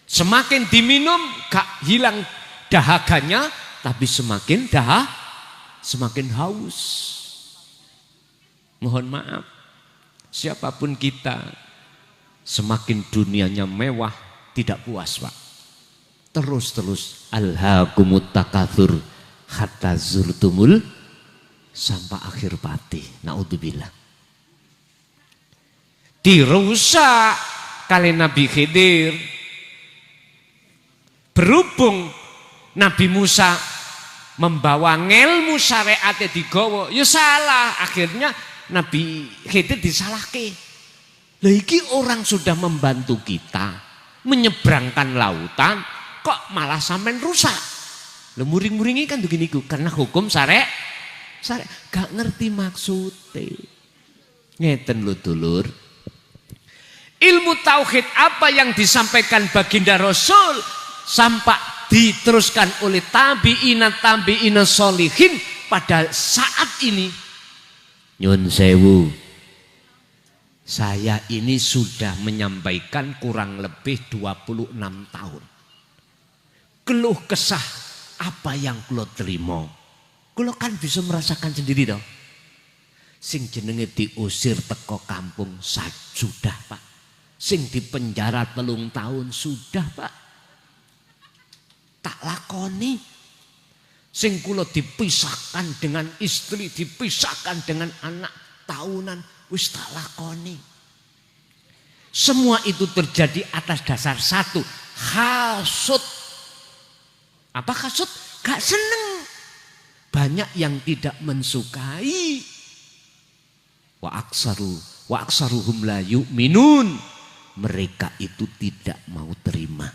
Semakin diminum gak hilang dahaganya, tapi semakin semakin haus. Mohon maaf, siapapun kita, semakin dunianya mewah tidak puas Pak. Terus alhaakumut takatsur hatta zurtumul sampai akhir pati. Naudzubillah. Dirusak kali Nabi Khidir. Berhubung Nabi Musa membawa ngelmu syariatnya digawa, ya salah. Akhirnya Nabi Khidir disalahke. Lah iki orang sudah membantu kita menyeberangkan lautan, kok malah sampean rusak. Lah muring-muringi kan begini karena hukum syariat gak ngerti maksudnya. Ngeten lho dulur. Ilmu tauhid apa yang disampaikan baginda Rasul sampai diteruskan oleh tabi'ina sholihin pada saat ini. Nyun sewu, saya ini sudah menyampaikan kurang lebih 26 tahun. Keluh kesah apa yang kulo terima, kulo kan bisa merasakan sendiri dong. Sing jenenge diusir teko kampung sudah Pak. Sing di penjara 3 tahun sudah Pak. Tak lakoni. Sing kula dipisahkan dengan istri, dipisahkan dengan anak tahunan, wis tak lakoni. Semua itu terjadi atas dasar satu, hasud. Apa hasud? Gak seneng. Banyak yang tidak mensukai. Wa aksaruhum la yu'minun. Mereka itu tidak mau terima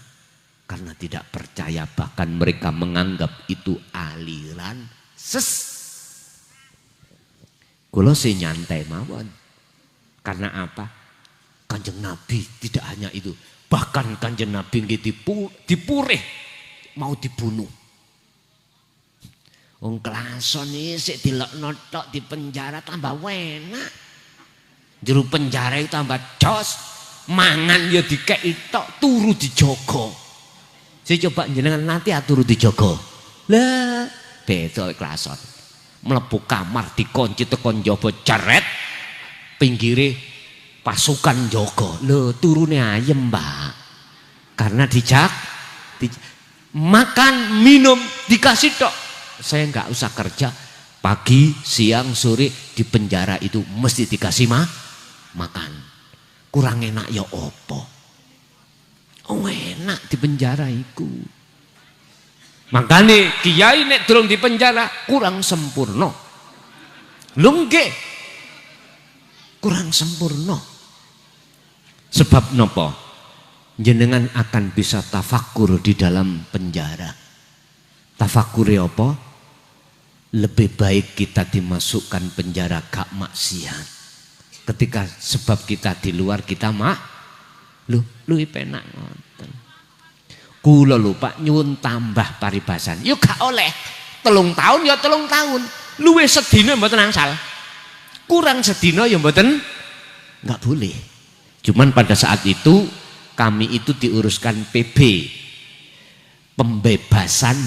karena tidak percaya, bahkan mereka menganggap itu aliran Kula sih nyantai mawon. Karena apa? Kanjeng Nabi tidak hanya itu, bahkan Kanjeng Nabi dipurih mau dibunuh. Wong klason isik dilekno tok di penjara tambah enak. Jero penjara itu tambah jos. Mangan ya dikeki tok, turu dijogo. Saya coba jenengan nanti turu dijogo. Lah, beda klason. Mlebu kamar dikunci tekan njaba jeret. Pinggire pasukan jogo. Lho, turune ayem, Mbak. Karena makan, minum dikasih tok. Saya nggak usah kerja, pagi, siang, sore di penjara itu mesti dikasih makan. Kurang enak ya opo? Oh enak di penjara itu. Makanya kiai nek durung di penjara kurang sempurna. Lho nggih. Kurang sempurna. Sebab nopo? Jenengan akan bisa tafakur di dalam penjara. Tafakur apa? Lebih baik kita dimasukkan penjara gak maksiat. Ketika sebab kita di luar kita lu penak ngoten. Kula lho Pak nyuwun tambah paribasan. Yo gak oleh 3 tahun ya 3 tahun. Luwih sedina mboten angsal. Kurang sedina ya mboten enggak boleh. Cuman pada saat itu kami itu diuruskan PB. Pembebasan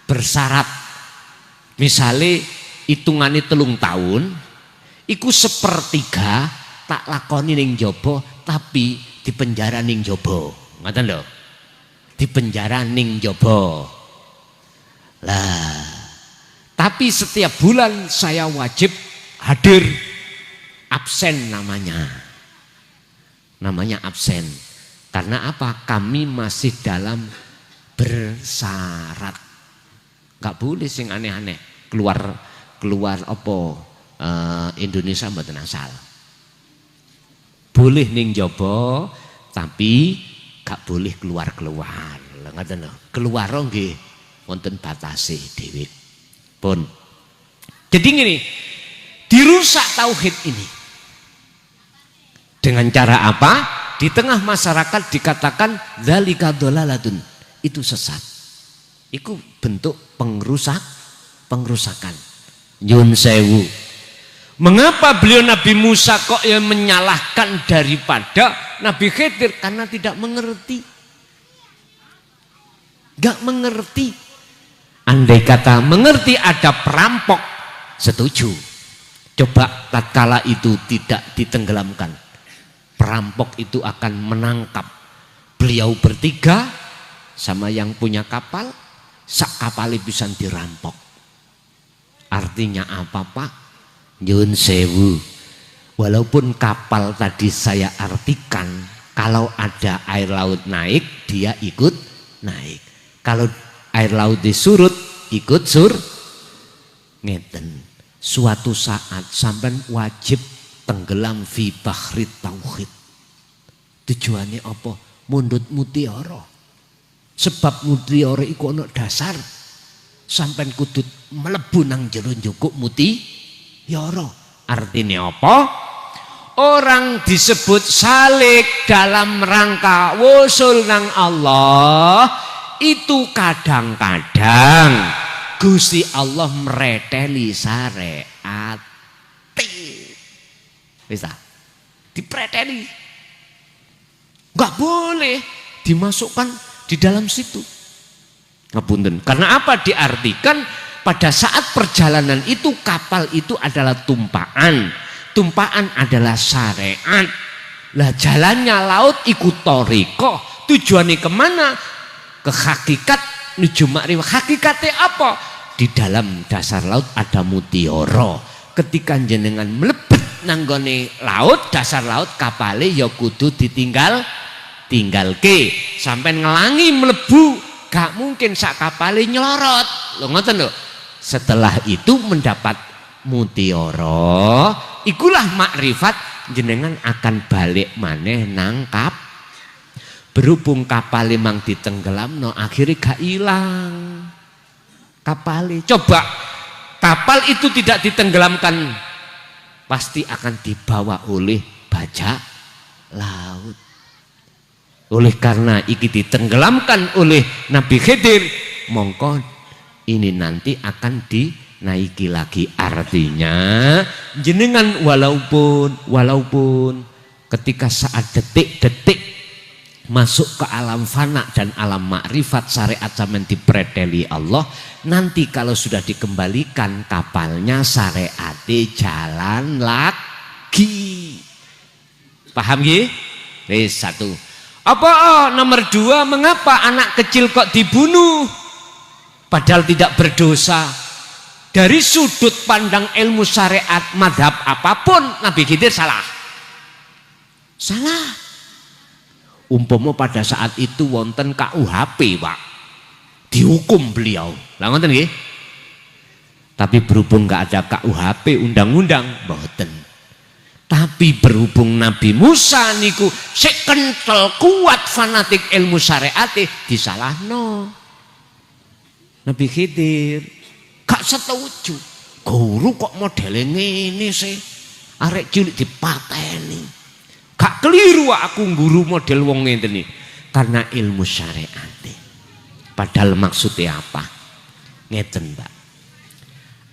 bersyarat. Misalnya hitungane 3 tahun, iku 1/3 tak lakoni ning jaba, tapi di penjara ning jaba. Ngoten lho. Di penjara ning jaba. Lah, tapi setiap bulan saya wajib hadir, absen namanya. Namanya absen. Karena apa? Kami masih dalam bersyarat. Gak boleh sing aneh-aneh keluar apa Indonesia mboten asal. Boleh ning jaba tapi gak boleh keluar-keluar. Ngoten lho. Keluar nggih wonten batase dhewe. Pun. Jadi ngene, dirusak tauhid ini. Dengan cara apa? Di tengah masyarakat dikatakan dzalika dhalalatun. Itu sesat. Itu bentuk pengrusakan. Nyun sewu. Mengapa beliau Nabi Musa kok yang menyalahkan daripada Nabi Khidir? Karena tidak mengerti. Gak mengerti. Andai kata mengerti ada perampok, setuju. Coba tatkala itu tidak ditenggelamkan, perampok itu akan menangkap beliau bertiga sama yang punya kapal. Sak kapalnya bisa dirampok. Artinya apa Pak? Nyun sewu. Walaupun kapal tadi saya artikan, kalau ada air laut naik, dia ikut naik. Kalau air laut disurut, ikut ngeten. Suatu saat sampean wajib tenggelam fi bahri tauhid. Tujuannya apa? Mundut mutiara. Sebab mutiara iku ana dasar. Sampean kudu mlebu nang jero njukuk mutiara. Artinya apa? Orang disebut salik dalam rangka wusul nang Allah itu kadang-kadang Gusti Allah mereteli syariat. Bisa dipreteli. Enggak boleh dimasukkan di dalam situ. Ngapunten. Karena apa? Diartikan pada saat perjalanan itu kapal itu adalah tumpaan. Tumpaan adalah syariat. Lah jalannya laut ikut toriko. Tujuannya kemana? Ke hakikat nuju makrifat. Hakikatnya apa? Di dalam dasar laut ada mutiara. Ketika jenengan mlebet nanggone laut, dasar laut kapale ya kudu tinggalke sampai ngelangi mlebu, gak mungkin sak kapale nylorot. Lho ngoten lho. Setelah itu mendapat mutiara, ikulah makrifat, jenengan akan balik maneh nangkap. Berhubung kapal memang ditenggelamno, akhirnya gak hilang kapal. Coba kapal itu tidak ditenggelamkan, pasti akan dibawa oleh bajak laut. Oleh karena iki ditenggelamkan oleh Nabi Khidir, mongko ini nanti akan dinaiki lagi. Artinya jenengan walaupun ketika saat detik-detik masuk ke alam fana dan alam makrifat syariat sampean dipreteli Allah, nanti kalau sudah dikembalikan kapalnya syariat jalan lagi. Paham nggih? Wis satu. Apa nomor dua, mengapa anak kecil kok dibunuh padahal tidak berdosa? Dari sudut pandang ilmu syariat madhab apapun Nabi Khidir salah. Umpama pada saat itu wonten KUHP, Pak, dihukum beliau. Lah ngoten nggih. Tapi berhubung nggak ada KUHP, undang-undang mboten. Tapi berhubung Nabi Musa niku sik kental kuat fanatik ilmu syariat disalahno. Nabi Khidir gak setuju. Guru kok modele ngene sih. Arek cilik dipateni. Gak keliru aku guru model wong ngene karena ilmu syariat. Padahal maksudnya apa? Ngeten, Mbak.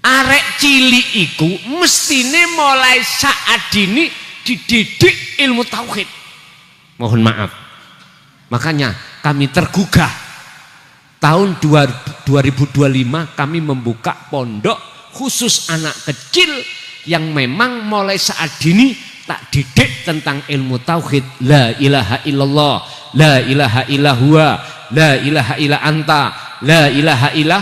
Arek cilik iku mestine mulai saat dini dididik ilmu tauhid. Mohon maaf. Makanya kami tergugah tahun 2025 kami membuka pondok khusus anak kecil yang memang mulai saat dini tak didik tentang ilmu tauhid. La ilaha illallah, la ilaha illallah, la ilaha illa anta, la ilaha illa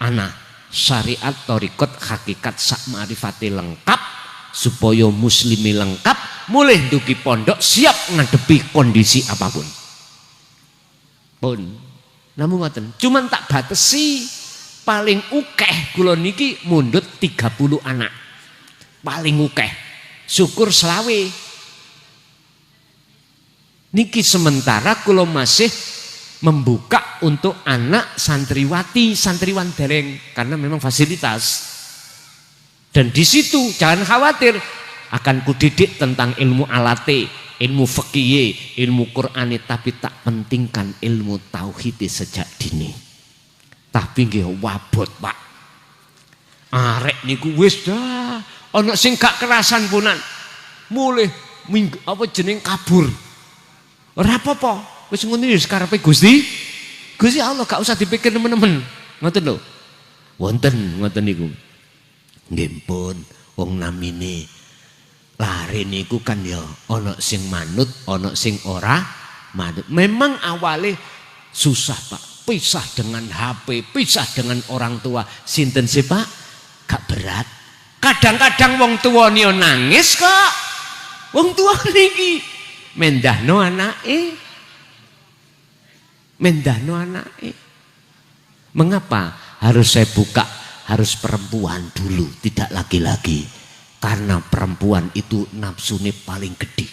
ana. Syariat torikot hakikat sak ma'rifati lengkap supaya muslimi lengkap mulai duki pondok siap ngadepi kondisi apapun pun. Namun ngoten, cuman tak batesi paling ukeh kula niki mundut 30 anak paling ukeh, syukur selawe niki. Sementara kula masih membuka untuk anak santriwati, santriwan dereng, karena memang fasilitas. Dan di situ jangan khawatir, akan kudidik tentang ilmu alate, ilmu fikih, ilmu Qur'ani, tapi tak pentingkan ilmu tauhid sejak dini. Tapi nggih wabot, Pak. Arek niku wis dah ana sing gak kerasan punan. Mulih jeneng kabur. Ora apa-apa. Wis ngono wis karepe Gusti Allah, gak usah dipikir temen-temen. Ngoten lho. Wonten ngoten niku. Nggih pun wong namine lare niku kan ya ana sing manut, ana sing ora manut. Memang awale susah, Pak. Pisah dengan HP, pisah dengan orang tua. Sinten sih, Pak? Gak berat. Kadang-kadang wong tua niku nangis kok. Wong tua niki mendahno anake. Mendahno anake. Mengapa harus saya buka harus perempuan dulu, tidak laki-laki? Karena perempuan itu nafsune paling gede.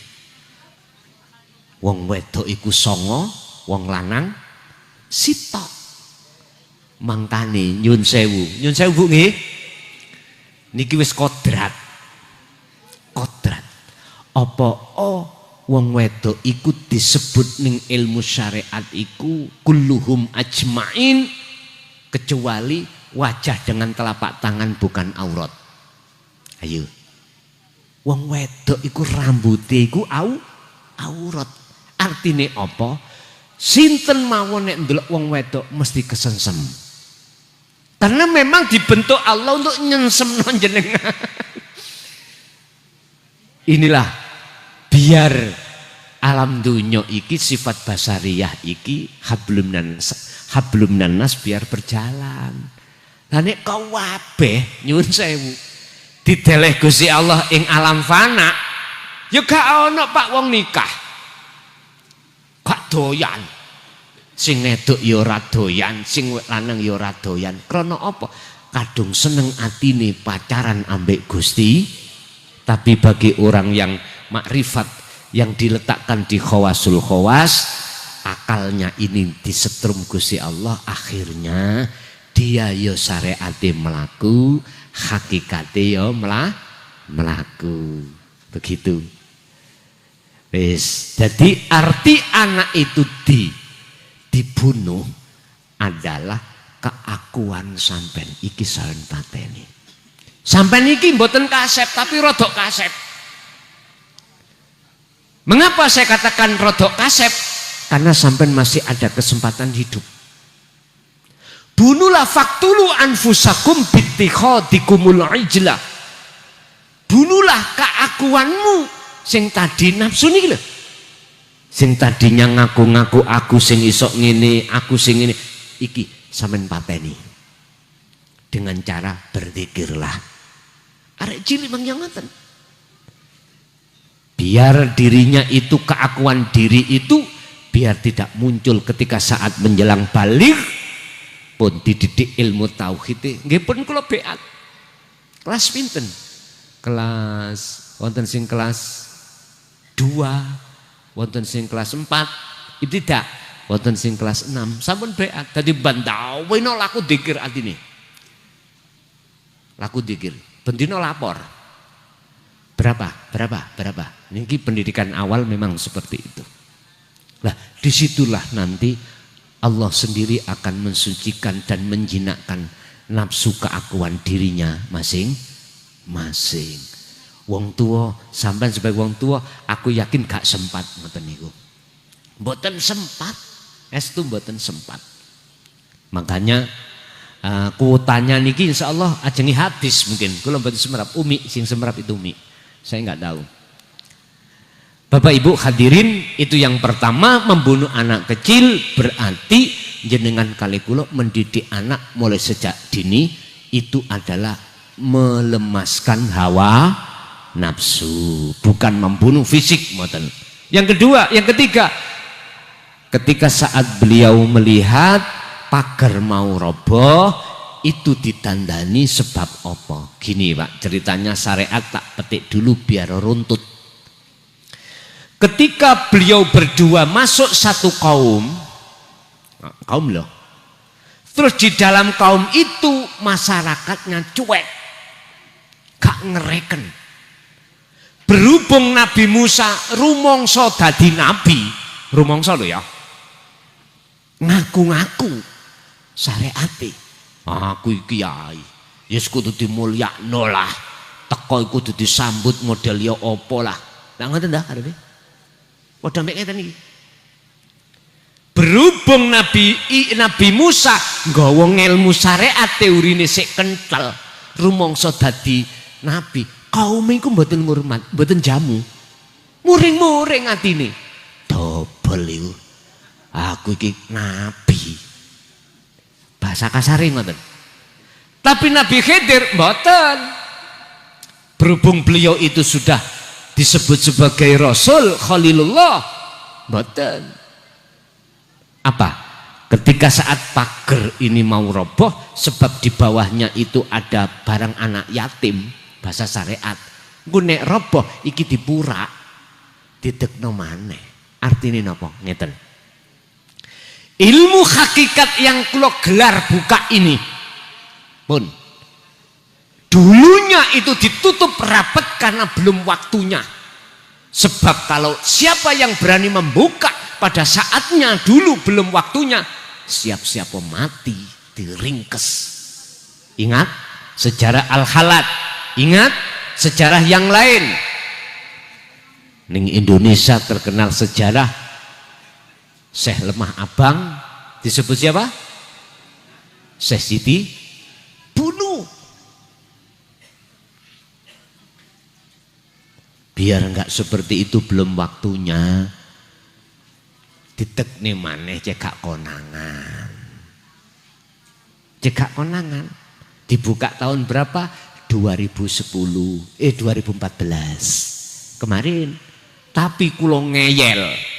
Wong wedok iku songo, wong lanang sitok. Mangkane nyun sewu Bu nggih. Niki wis kodrat. Apa wong wedok iku disebut ning ilmu syariat iku kulluhum ajmain, kecuali wajah dengan telapak tangan bukan aurat. Ayo. Wong wedok iku rambute iku aurat. Artine apa? Sinten mawon nek ndelok wong wedok mesti kesengsem. Karena memang dibentuk Allah untuk nyensemno jenengan. Inilah biar alam dunya iki sifat basariyah iki hablum nas biar berjalan. Lah nek kabeh nyuwun sewu dideleh Gusti Allah ing alam fana, ya gak ono Pak wong nikah. Gak doyan. Sing wedok ya ora doyan, sing lanang ya ora doyan. Krana apa? Kadung seneng atine pacaran ambek Gusti, tapi bagi orang yang makrifat yang diletakkan di khawasul khawas, akalnya ini disetrum Gusti Allah, akhirnya dia yo syariate melaku, hakikate yo melaku. Begitu. Wis, jadi arti anak itu dibunuh adalah keakuan sampean iki saen pateni. Sampean iki mboten kasep tapi rodok kasep. Mengapa saya katakan rodok kasep? Karena sampean masih ada kesempatan hidup. Bunuhlah faktulu anfusakum bittikhadikumul ijla. Bunuhlah keakuanmu sing tadi nafsu niki lho. Sing tadinya ngaku-ngaku aku sing isok ngene, aku sing ngene, iki sampean pateni. Dengan cara berzikirlah. Arek cilik mang ngoten. Biar dirinya itu, keakuan diri itu biar tidak muncul ketika saat menjelang balik pun dididik ilmu tauhid. Nggih pun kula beat. Kelas pinten? Kelas wonten sing kelas 2, wonten sing kelas 4, ibtidak, wonten sing kelas 6. Sampun beat dadi bandawe no laku dzikir atine. Laku dzikir. Bendino lapor. Berapa? Ini pendidikan awal memang seperti itu. Nah, disitulah nanti Allah sendiri akan mensucikan dan menjinakkan nafsu keakuan dirinya masing-masing. Wong tua, sampai sebagai wong tua, aku yakin gak sempat ngoten niku. Mboten sempat, estu mboten sempat. Makanya kuotanya niki insyaallah ajengi hadis mungkin. Kula mboten semerap, Umi sing semerap itu Umi. Saya nggak tahu. Bapak Ibu hadirin, itu yang pertama, membunuh anak kecil berarti jenengan kali kula mendidik anak mulai sejak dini itu adalah melemaskan hawa nafsu, bukan membunuh fisik mboten. Yang kedua, yang ketiga, ketika saat beliau melihat pagar mau roboh, itu ditandani sebab apa? Gini Pak, ceritanya syariat tak petik dulu biar runtut. Ketika beliau berdua masuk satu kaum loh. Terus di dalam kaum itu masyarakatnya cuek, gak ngereken. Berhubung Nabi Musa rumongso dadi nabi, rumongso loh ya, ngaku-ngaku syariate. Aku iki kiai, yes kudu dimulyakno lah. Teko iku kudu disambut model ya apa lah. Lah ngoten dah arepe. Padha mek ngeten iki. Berhubung Nabi Musa nggawa ngelmu syariat teorine sik kenthel, rumangsa dadi nabi, kaum iku mboten ngurmat, mboten jamu. Muring-muring atine. Dobel iku. Aku iki nabi. Bahasa kasare ngoten. Tapi Nabi Khidir mboten. Berhubung beliau itu sudah disebut sebagai Rasul Khalilullah, mboten. Apa? Ketika saat pagar ini mau roboh, sebab di bawahnya itu ada barang anak yatim, bahasa syariat. Engko nek roboh iki dipurak, didekno maneh. Artine napa? Ngeten. Ilmu hakikat yang kula gelar buka ini pun dulunya itu ditutup rapat karena belum waktunya. Sebab kalau siapa yang berani membuka pada saatnya dulu belum waktunya, siap-siap mati, diringkes. Ingat sejarah Al-Halat, ingat sejarah yang lain. Ning Indonesia terkenal sejarah Syekh Lemah Abang, disebut siapa? Syekh Siti bunuh. Biar enggak seperti itu belum waktunya, ditekne maneh cekak konangan. Cekak konangan dibuka tahun berapa? 2014 kemarin. Tapi kulo ngeyel.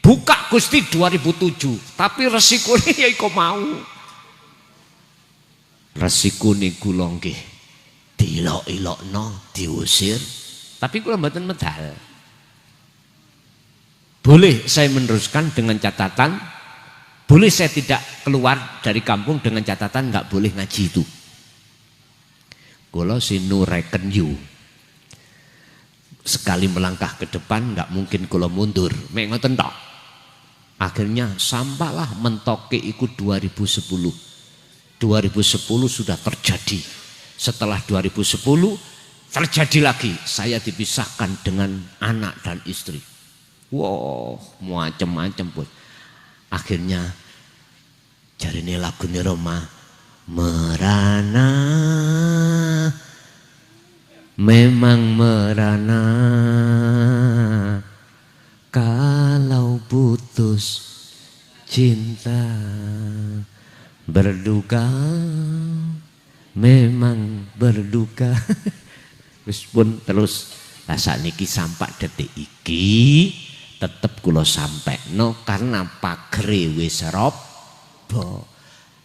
Buka Gusti 2007, tapi resikonya ya iko mau. Resikone kula nggih diilok-ilokno, diusir, tapi kula mboten medal. Boleh saya meneruskan dengan catatan, boleh saya tidak keluar dari kampung dengan catatan nggak boleh ngaji itu. Kula sinureken yu. Sekali melangkah ke depan nggak mungkin kula mundur. Mek ngoten tok. Akhirnya sampailah mentoke ikut 2010. 2010 sudah terjadi. Setelah 2010 terjadi lagi, saya dipisahkan dengan anak dan istri. Wow, macam-macam pun. Akhirnya jarine lagune Roma, merana, memang merana, kalau putus cinta, berduka, memang berduka. Wis pun terus rasa niki sampai detik iki tetep kula sampekno karena pagere wis robo.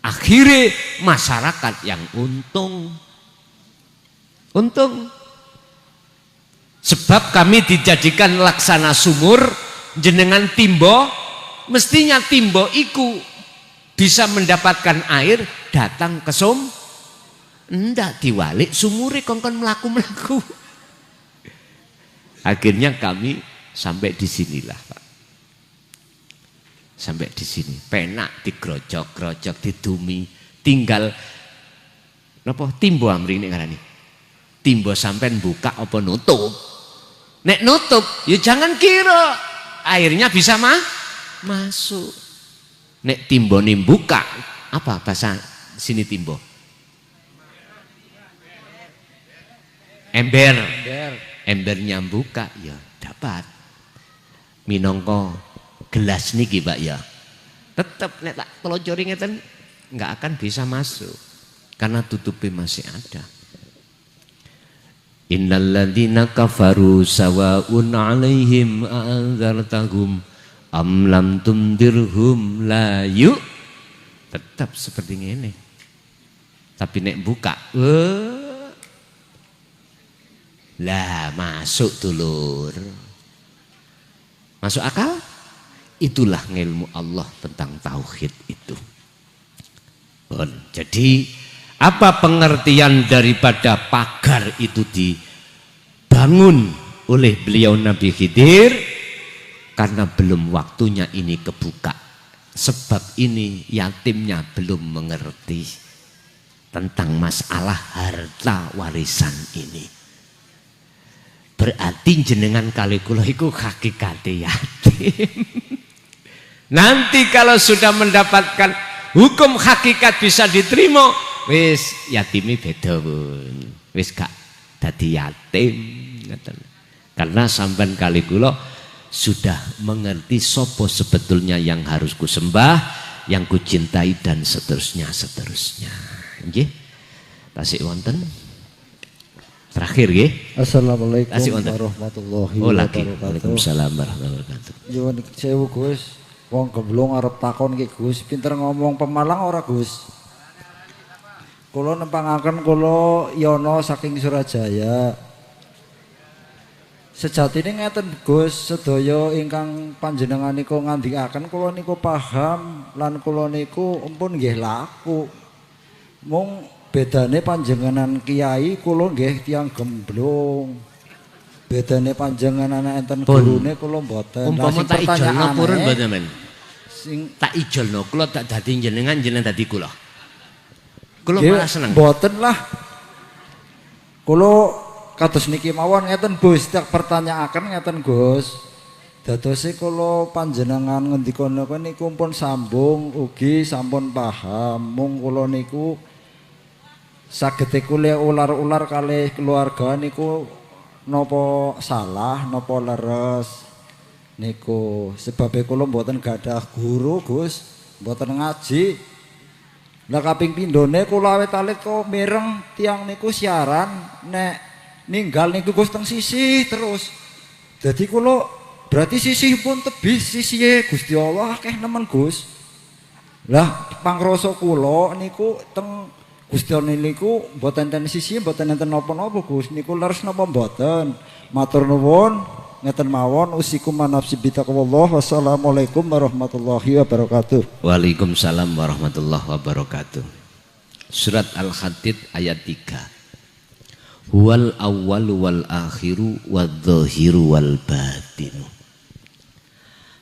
Akhirnya masyarakat yang untung. Sebab kami dijadikan laksana sumur jenengan timbo, mestinya timbo iku bisa mendapatkan air datang ke ndak diwalik sumure kongkon melaku-melaku. Akhirnya kami sampai di sinilah, Pak. Sampai di sini, penak digrojok-grojok, didumi, tinggal napa timbo amri nek ngarani. Timbo sampean buka apa nutup. Nek nutup, ya jangan kira airnya bisa masuk. Nek timbo nih buka, apa bahasa sini timbo? Embernya buka ya dapat. Minangka gelas niki Pak ya. Tetap nek tak telojori ngeten nggak akan bisa masuk karena tutupnya masih ada. Innalladzina kafaru sawa'un 'alaihim a'anzartahum am lam tundirhum la yu. Tetap seperti ini. Tapi nek buka, lah masuk dulur. Masuk akal? Itulah ilmu Allah tentang tauhid itu. Jadi apa pengertian daripada pagar itu dibangun oleh beliau Nabi Khidir? Karena belum waktunya ini kebuka. Sebab ini yatimnya belum mengerti tentang masalah harta warisan ini. Berarti jenengan kali kula iku hakikate yatim. Nanti kalau sudah mendapatkan hukum hakikat bisa diterima, wis yatimi beda pun. Wis gak dadi yatim. Karena sampean kali kula sudah mengerti sopo sebetulnya yang harus ku sembah, yang ku cintai dan seterusnya. Nggih. Tasik wonten. Terakhir nggih. Assalamualaikum warahmatullahi wabarakatuh. Waalaikumsalam warahmatullahi wabarakatuh. Nyuwun sewu Gus, wong gemblong arep takon ki Gus, pinter ngomong Pemalang ora Gus? Kula nempangaken kula Yono saking Surajaya. Sejatine ngeten Gus, sedaya ingkang panjenengan niku ngandikaken kula niku paham lan kula niku ampun nggih laku. Mung bedane panjenengan kiai kula nggih tiyang gemblong. Bedane panjenengan enten gurune kula mboten. Umpama tak ijolno purun mboten men. Sing tak ijolno kula tak dadi jenengan dadi kula. Kula malah seneng. Mboten lah. Kula kados niki mawon ngeten Gus, tak pertanyaaken ngeten Gus. Dadose kula panjenengan ngendika niku pun sambung ugi sampun paham. Mung kula niku saged kuliah ular-ular kalih keluarga niku napa salah napa leres niku sebabe kula mboten gadah guru Gus, mboten ngaji. Lah kaping pindhone kula awet-alit kok mireng tiang niku siaran nek ninggal niku Gus teng sisih terus. Dadi kula berarti sisih pun tebih sisihe Gusti Allah akeh nemen Gus. Lah pangrasa kula niku teng Gusti Allah niku mboten enten sisi mboten enten napa-napa Gus niku leres napa mboten. Matur nuwun ngeten mawon usikum manafsi bitaqwallah. Wassalamualaikum warahmatullahi wabarakatuh. Waalaikumsalam warahmatullahi wabarakatuh. Surat Al-Hadid ayat 3. Huwal awwalu wal akhiru wadh-dhahiru wal batinu.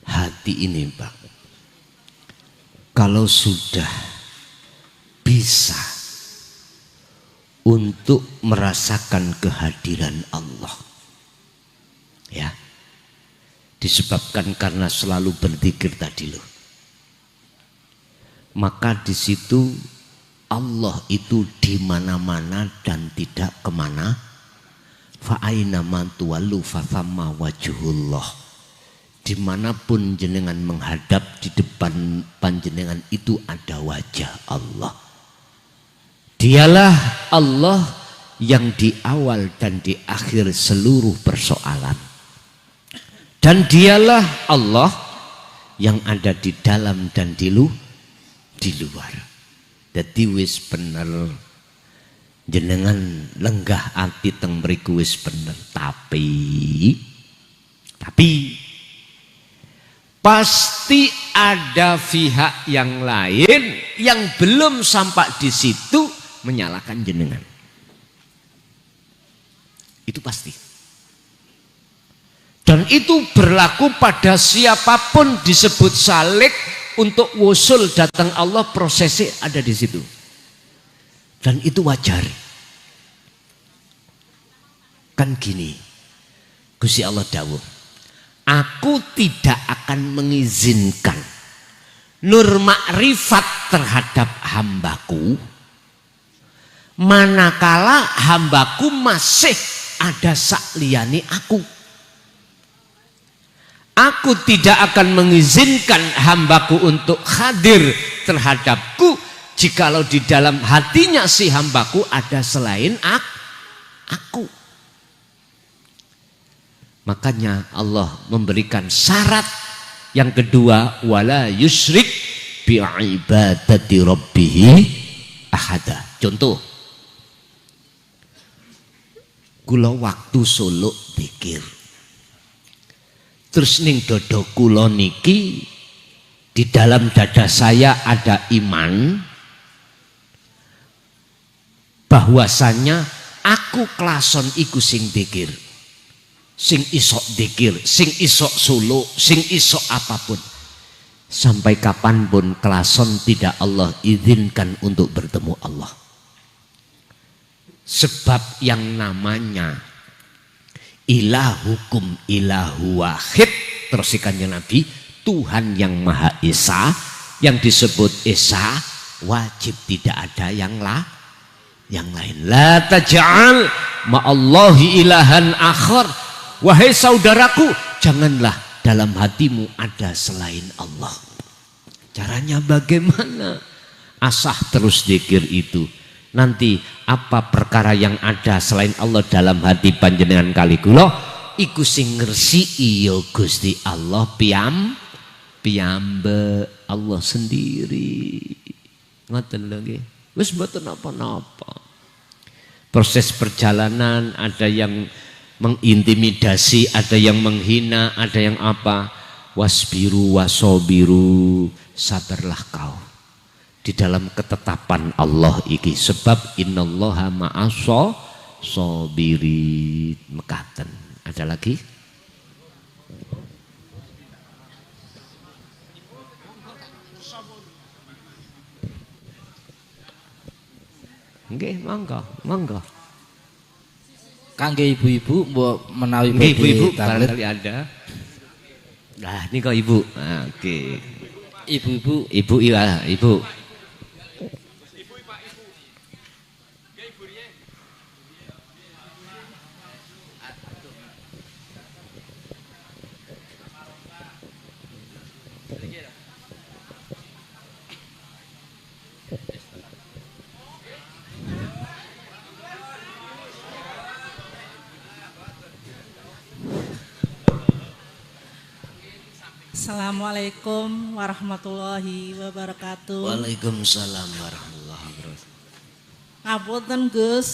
Hati ini Pak, kalau sudah bisa untuk merasakan kehadiran Allah. Ya. Disebabkan karena selalu berzikir tadi loh. Maka di situ Allah itu di mana-mana dan tidak kemana. Fa'aina man tuwallu fathamma wajhullah. Dimanapun jenengan menghadap, di depan panjenengan itu ada wajah Allah. Dialah Allah yang di awal dan di akhir seluruh persoalan. Dan dialah Allah yang ada di dalam dan di luar. Dadi wis bener jenengan lenggah ati teng mriku wis bener, tapi pasti ada pihak yang lain yang belum sampai di situ menyalahkan jenengan. Itu pasti. Dan itu berlaku pada siapapun disebut salik untuk wusul datang Allah, prosesnya ada di situ. Dan itu wajar. Kan gini, Gusti Allah dawuh, aku tidak akan mengizinkan nur makrifat terhadap hambaku manakala hambaku masih ada sakliyane aku. Aku tidak akan mengizinkan hambaku untuk hadir terhadapku jikalau di dalam hatinya si hambaku ada selain aku. Makanya Allah memberikan syarat yang kedua, wala yusyrik bi ibadati rabbih ahada. Contoh, kula waktu suluk zikir, terus ning dodo kula niki di dalam dada saya ada iman bahwasanya aku klason iku sing zikir, sing isok dikir, sing isok suluk, sing isok apapun. Sampai kapanpun kelason tidak Allah izinkan untuk bertemu Allah. Sebab yang namanya ilahukum ilahu wahid, terus ikannya Nabi, Tuhan yang Maha Esa, yang disebut Esa, wajib tidak ada yang lain. La taj'al ma'allahi ilahan akhar. Wahai saudaraku, janganlah dalam hatimu ada selain Allah. Caranya bagaimana? Asah terus zikir itu. Nanti apa perkara yang ada selain Allah dalam hati panjenengan kali kula, iku sing ngresiki ya Gusti Allah piyambe Allah sendiri. Ngoten lho nggih. Wis mboten napa-napa. Proses perjalanan ada yang mengintimidasi, ada yang menghina, ada yang apa. Wasbiru wasobiru, sabarlah kau di dalam ketetapan Allah iki, sebab innallaha ma'aso sobiri mekaten. Ada lagi? Nggih, monggo. Kangge ibu-ibu mbok menawi ibu-ibu tablet barangkali ada. Nah, ini kok ibu. Nah, oke. Ibu iya, ibu. Assalamualaikum warahmatullahi wabarakatuh. Waalaikumsalam warahmatullahi wabarakatuh. Ngapunten Gus,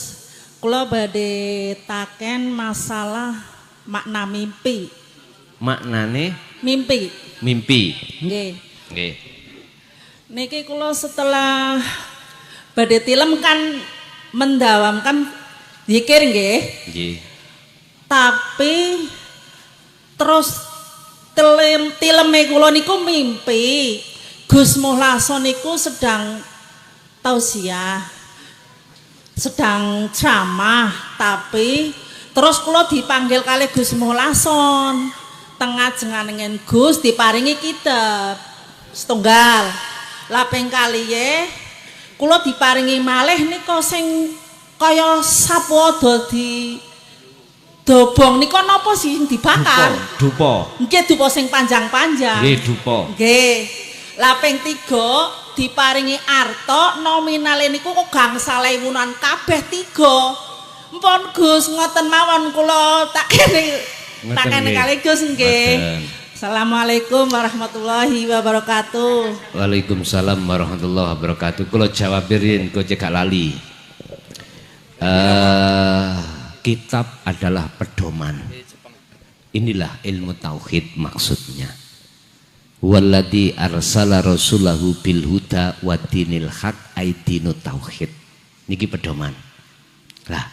kula badhe taken masalah makna mimpi. Maknane Mimpi. Nggih. Niki kula setelah badhe tilem kan mendawamkan zikir nggih. Tapi terus tileme kula niku mimpi Gus Muhlaso niku sedang tausiah sedang ceramah tapi terus kula dipanggil kali Gus Mulason tengah jenengan Gus diparingi kitab setunggal lapeng kaliye kula diparingi malih nika sing kaya sapu dadi dobong nika napa sih sing dibakar dupa nggih dupa sing panjang-panjang nggih dupa nggih lapeng 3 diparingi arta nominale niku kok gangsal ewunan kabeh 3 mpun Gus ngoten mawon kula tak kene kali Gus nggih. Assalamualaikum warahmatullahi wabarakatuh. Waalaikumsalam warahmatullahi wabarakatuh. Kula jawab rin kok cekak lali. Kitab adalah pedoman. Inilah ilmu tauhid maksudnya. Walladzi arsala rasulahu bil huda wa dinil haq aidinu tauhid. Niki pedoman. Lah,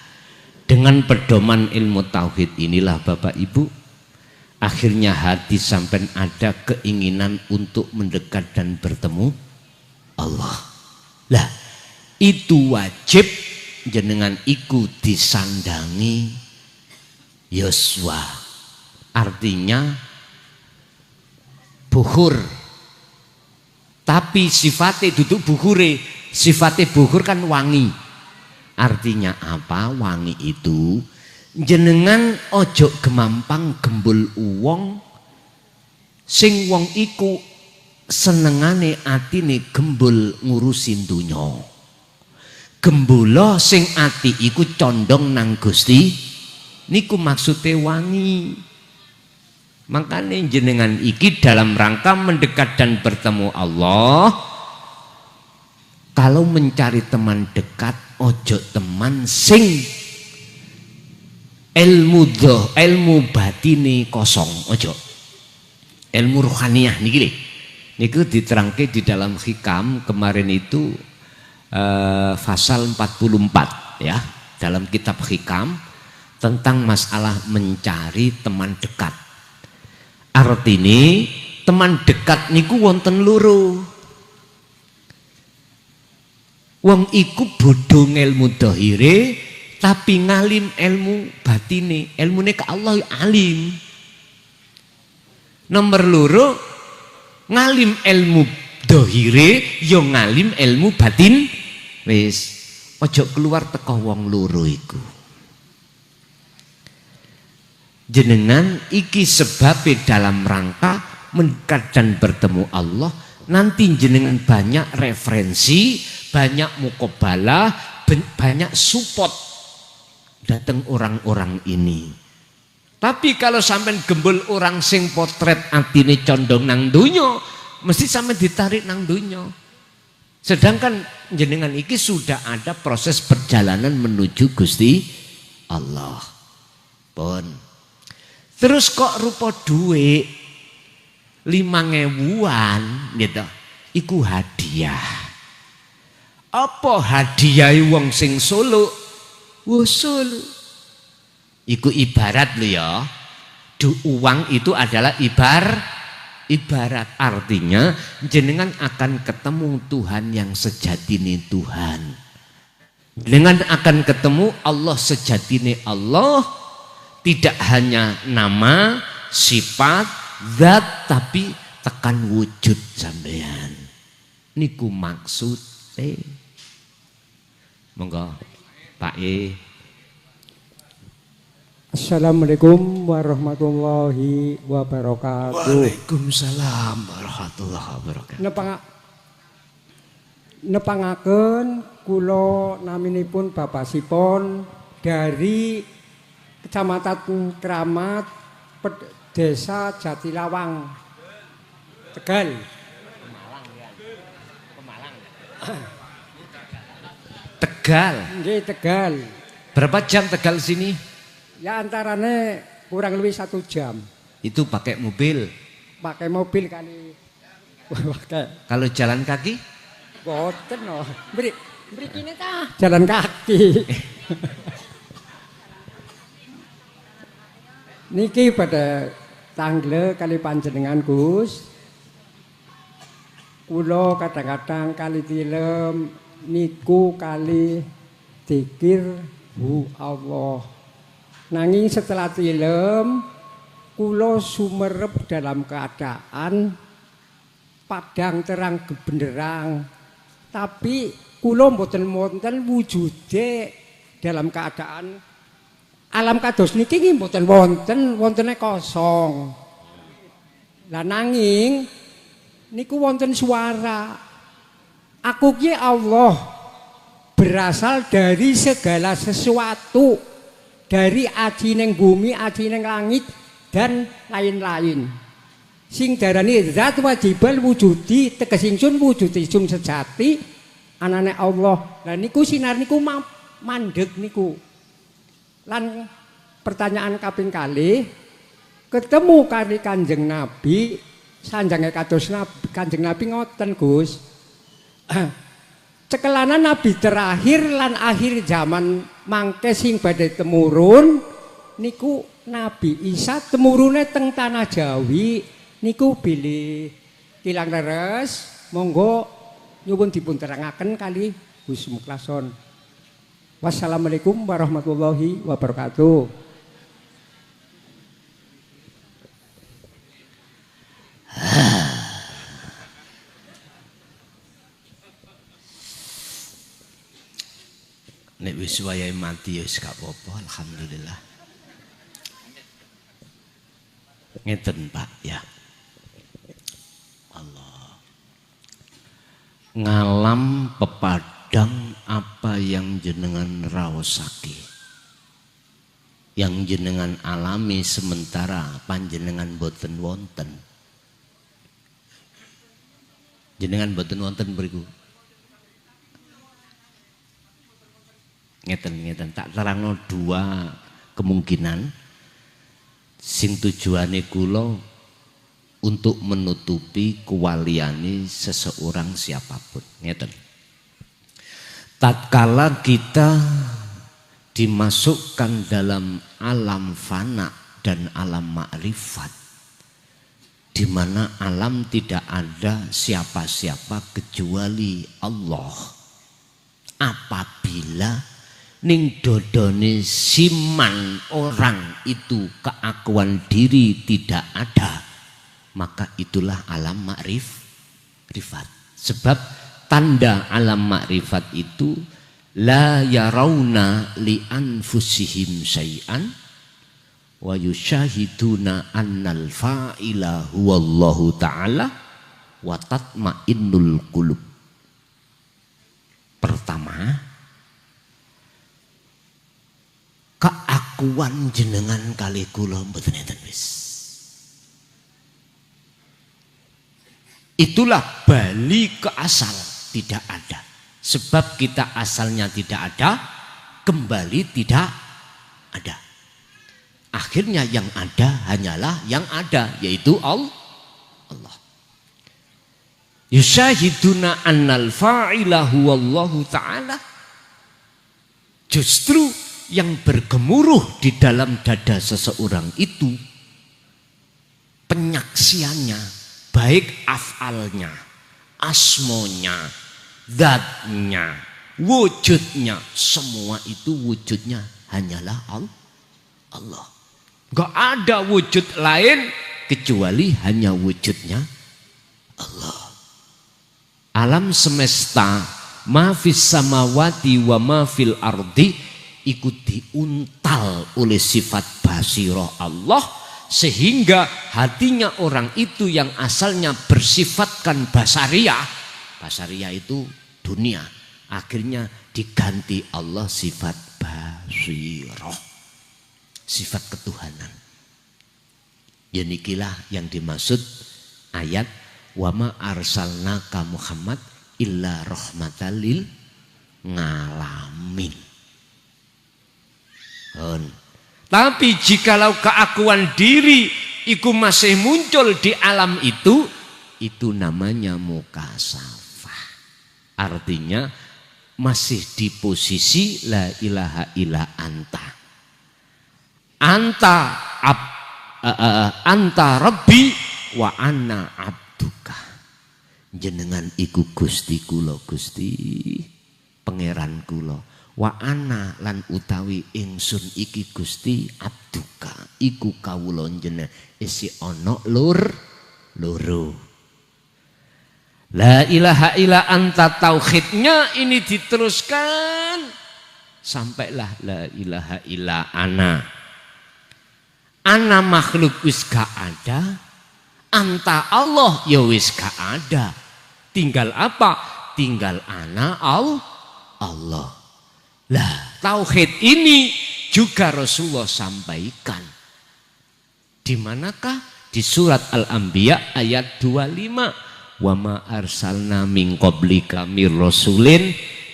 dengan pedoman ilmu tauhid inilah Bapak Ibu, akhirnya hati sampai ada keinginan untuk mendekat dan bertemu Allah. Lah, itu wajib jenengan iku disandangi Yoswa. Artinya buhur, tapi sifatnya duduk buhure, sifatnya buhur kan wangi. Artinya apa? Wangi itu jenengan ojo gemampang gembul uwong sing wong iku senengane atine gembul ngurusin dunya. Gembulo sing ati iku condong nang Gusti niku maksudnya wangi. Makanya jenengan iki dalam rangka mendekat dan bertemu Allah. Kalau mencari teman dekat, ojo teman sing ilmu batini kosong, ojo. Ilmu ruhaniyah niki niku diterangke di dalam hikam kemarin itu pasal 44 ya, dalam kitab hikam tentang masalah mencari teman dekat. Artine teman dekat niku wonten loro. Wong iku bodho ilmu dhahire tapi ngalim ilmu batine, ilmune ke Allah alim. Nomor loro ngalim ilmu dhahire yo ngalim ilmu batin. Wis ojo keluar teko wong loro iku. Jenengan iki sebabnya dalam rangka mendekat dan bertemu Allah. Nanti jenengan banyak referensi, banyak mukobalah, banyak support datang orang-orang ini. Tapi kalau sampai gembul orang sing potret atine condong nang dunyo, mesti sampai ditarik nang dunyo. Sedangkan jenengan iki sudah ada proses perjalanan menuju Gusti Allah. Pun terus kok rupa duit 5.000-an gitu, iku hadiah. Apa hadiah wong sing Solo? Solo. Iku ibarat lho ya. Uang itu adalah ibarat. Artinya jenengan akan ketemu Tuhan yang sejatine Tuhan. Jenengan akan ketemu Allah sejatine Allah. Tidak hanya nama, sifat, zat, tapi tekan wujud sampean. Niku maksudnya. Monggo Pak E. Assalamualaikum warahmatullahi wabarakatuh. Waalaikumsalam warahmatullahi wabarakatuh. Nepangaken kula naminipun Bapak Sipon dari Kecamatan Kramat, Desa Jatilawang, Tegal. Tegal. Nggih, Tegal. Berapa jam Tegal sini? Ya antarane kurang lebih 1 jam. Itu pakai mobil? Pakai mobil kali. Pakai. Kalau jalan kaki? Boten no. Mriki ta jalan kaki. Niki pada tanggle kali panjenengan Gus. Kula kadang-kadang kali tilem niku kali zikir hu Allah. Nanging setelah tilem kula sumerep dalam keadaan padang terang gebenderang. Tapi kula mboten wonten wujude dalam keadaan alam kados niki nggih mboten wontene kosong. Lah nanging niku wonten suara. Aku ki Allah berasal dari segala sesuatu, dari aji ning bumi, aji ning langit dan lain-lain. Sing darani zat wajibal wujudi teges ingsun wujud ingsun sejati anane Allah. Lah niku sinar niku mandeg niku. Lan pertanyaan kaping kalih ketemu kali Kanjeng Nabi sanjange kados Kanjeng Nabi ngoten Gus. Cekelanan Nabi terakhir lan akhir zaman mangke sing badhe temurun niku Nabi Isa temurune teng tanah Jawi niku bilih kilang leres monggo nyuwun dipun terangaken kali Gus Muklason. Wassalamualaikum warahmatullahi wabarakatuh. Nek wis wayahe mati ya wis gak apa-apa, alhamdulillah. Ngeten Pak ya. Allah. Ngalam pepadang apa yang jenengan raosake. Yang jenengan alami sementara panjenengan boten wonten. Jenengan boten wonten beriku. Ngeten tak terangno dua kemungkinan sing tujuane kula untuk menutupi kewaliane seseorang siapapun. Ngeten. Tatkala kita dimasukkan dalam alam fana dan alam makrifat, di mana alam tidak ada siapa-siapa kecuali Allah. Apabila ning dodone siman orang itu keakuan diri tidak ada, maka itulah alam makrifat. Sebab tanda alam makrifat itu la yarawna li anfusihim syai'an wa yusyahiduna annal fa'ila huwallahu ta'ala wa tatma'innul qulub. Pertama, keakuan jenengan kali kula mboten enten wis. Itulah bali ke asal, tidak ada. Sebab kita asalnya tidak ada, kembali tidak ada. Akhirnya yang ada hanyalah yang ada, yaitu Allah. Yusyahiduna annal fa'ila huwallahu ta'ala. Justru yang bergemuruh di dalam dada seseorang itu penyaksiannya, baik afalnya, asmonya, zatnya, wujudnya, semua itu wujudnya hanyalah Allah. Gak ada wujud lain kecuali hanya wujudnya Allah. Alam semesta, ma fis samawati wa ma fil ardi, ikut diuntal oleh sifat basirah Allah, sehingga hatinya orang itu yang asalnya bersifatkan basariyah itu dunia, akhirnya diganti Allah sifat basirah, sifat ketuhanan. Yanikilah yang dimaksud ayat wa ma arsalnaka Muhammad illa rahmatan lil ngalamin. Tapi jikalau keakuan diri itu masih muncul di alam itu namanya mukasafah. Artinya masih di posisi la ilaha illa anta. Anta rabbi wa anna abduka. Jenengan iku Gusti kula Gusti. pangeran kula. Wa ana lan utawi ingsun iki Gusti abduka iku kawula jenengan isi ana loro. La ilaha illa anta tauhidnya ini diteruskan sampailah la ilaha illa ana. Ana makhluk wis gak ada, anta Allah ya wis gak ada. Tinggal apa? Tinggal ana Allah. Lah, tauhid ini juga Rasulullah sampaikan. Di manakah? Di surat Al-Anbiya ayat 25. Wa ma arsalna min qablika mir rasulin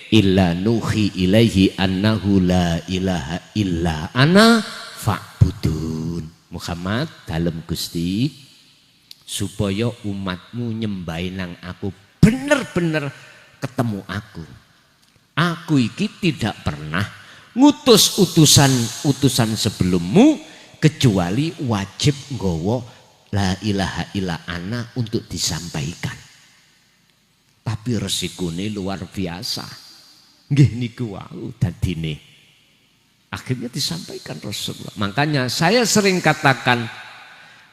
illa nuhi ilaihi annahu la ilaha illa ana fa'budun. Muhammad dalam Gusti supaya umatmu nyembah nang aku bener-bener ketemu aku. Aku iki tidak pernah ngutus utusan sebelummu kecuali wajib nggawa la ilaha illa ana untuk disampaikan. Tapi resikone luar biasa. Nggih niku wau dadine. Akhirnya disampaikan Rasulullah. Makanya saya sering katakan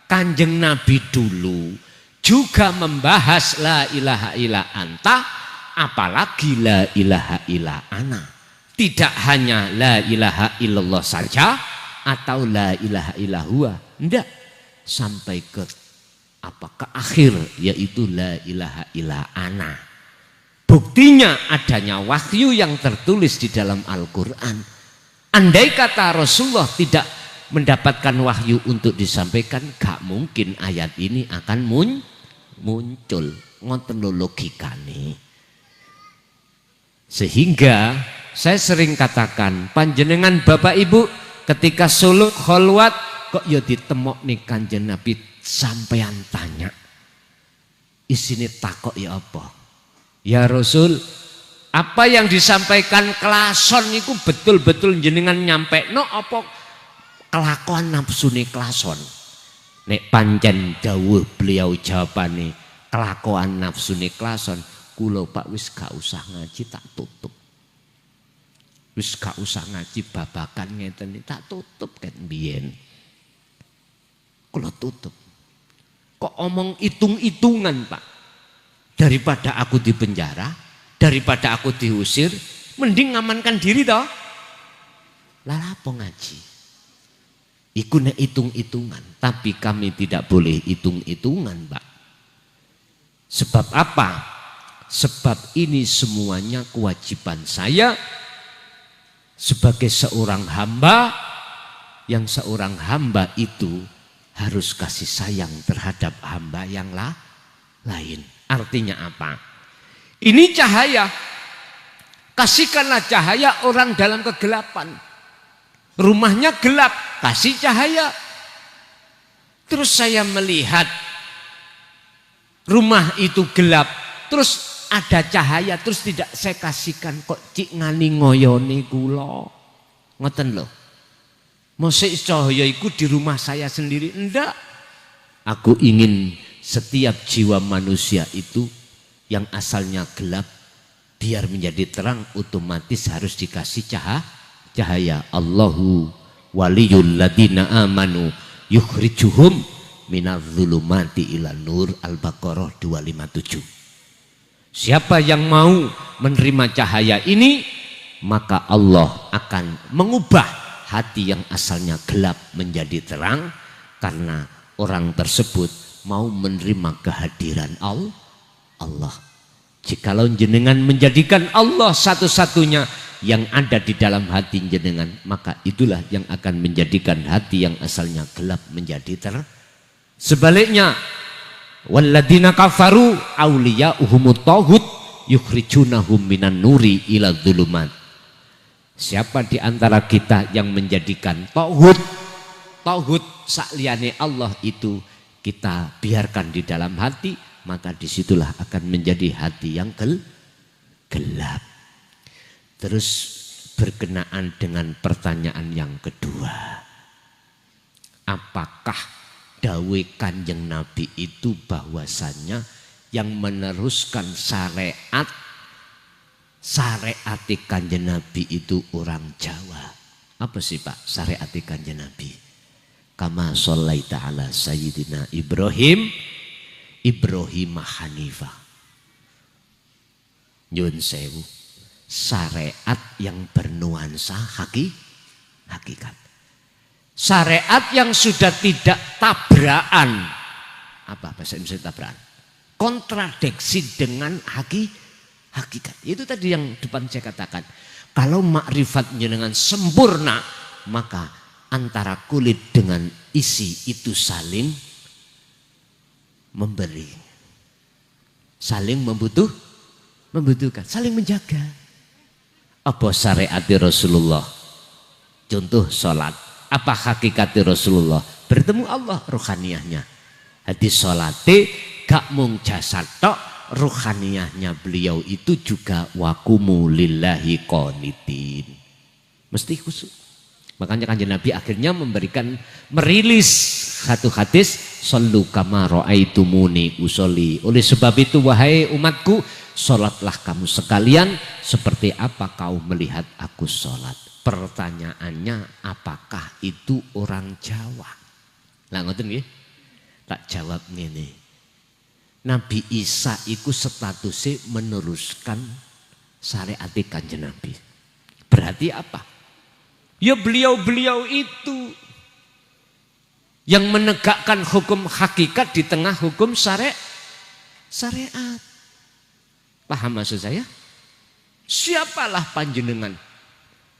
Kanjeng Nabi dulu juga membahas la ilaha illa anta, apalagi la ilaha illa ana. Tidak hanya la ilaha illallah saja atau la ilaha illa huwa. Enggak. Sampai ke akhir yaitu la ilaha illa ana. Buktinya adanya wahyu yang tertulis di dalam Al-Qur'an. Andai kata Rasulullah tidak mendapatkan wahyu untuk disampaikan, gak mungkin ayat ini akan muncul. Ngoten lho logikane. Sehingga saya sering katakan, panjenengan Bapak Ibu ketika suluk kholwat kok ya ditemok nih Kanjeng Nabi sampean tanya. Isine takok ya apa? Ya Rasul, apa yang disampaikan kelason itu betul-betul jenengan nyampe no apa kelakuan nafsune kelason? Nek pancen dawuh beliau jawabane kelakuan nafsune kelason, kula Pak wis gak usah ngaji tak tutup. Wis gak usah ngaji babakan ngeten tak tutup kan biyen. Kula tutup. Kok omong hitung-hitungan Pak? Daripada aku di penjara, daripada aku diusir, mending ngamankan diri toh. Lah apa ngaji? Iku nek hitung-hitungan, tapi kami tidak boleh hitung-hitungan, Pak. Sebab apa? Sebab ini semuanya kewajiban saya sebagai seorang hamba, yang seorang hamba itu harus kasih sayang terhadap hamba yang lain. Artinya apa? Ini cahaya. Kasihkanlah cahaya orang dalam kegelapan. Rumahnya gelap, kasih cahaya. Terus saya melihat rumah itu gelap, terus ada cahaya, terus tidak saya kasihkan, kok cik ngani ngoyoni kula. Ngoten loh. Mosok cahaya iku di rumah saya sendiri, enggak. Aku ingin setiap jiwa manusia itu yang asalnya gelap biar menjadi terang, otomatis harus dikasih cahaya. Allahu waliyul ladina amanu yukhrijuhum minadh-dhulumati ilan nur. Al-Baqarah 257. Siapa yang mau menerima cahaya ini, maka Allah akan mengubah hati yang asalnya gelap menjadi terang, karena orang tersebut mau menerima kehadiran Allah. Jikalau jenengan menjadikan Allah satu-satunya yang ada di dalam hati jenengan, maka itulah yang akan menjadikan hati yang asalnya gelap menjadi terang. Sebaliknya, walladzina kafaru awliya'uhumut taghut yukhrijunahum minan nuri ila dzulumat. Siapa di antara kita yang menjadikan tauhid sakliyane Allah itu kita biarkan di dalam hati, maka disitulah akan menjadi hati yang gelap. Terus berkenaan dengan pertanyaan yang kedua, apakah dawuh Kanjeng Nabi itu bahwasannya yang meneruskan syariat syariat Kanjeng Nabi itu orang Jawa. Apa sih Pak syariat Kanjeng Nabi? Kama shallaita ala sayyidina Ibrahim Hanifah. Nyun sewu, syariat yang bernuansa hakikat. Syariat yang sudah tidak tabrakan. Apa bahasa Indonesia tabrakan? Kontradiksi dengan hakikat. Itu tadi yang depan saya katakan. Kalau makrifatnya dengan sempurna, maka antara kulit dengan isi itu saling memberi. Saling membutuhkan, saling menjaga. Apa syariat Rasulullah? Contoh sholat. Apa hakikat Rasulullah? Bertemu Allah rohaniyahnya. Hadis sholatnya gak mung jasad tok, ruhaniyahnya beliau itu juga wakumu lillahi qanitin. Mesti khusus. Makanya Kanjeng Nabi akhirnya merilis satu hadis, sallu kama ra'aitumuni usolli. Oleh sebab itu wahai umatku, sholatlah kamu sekalian seperti apa kau melihat aku sholat. Pertanyaannya, apakah itu orang Jawa? Lah ngoten nggih. Tak jawab ngene. Nabi Isa iku statusnya meneruskan syariat Kanjeng Nabi. Berarti apa? Ya beliau itu yang menegakkan hukum hakikat di tengah hukum syariat. Paham maksud saya? Siapalah panjenengan?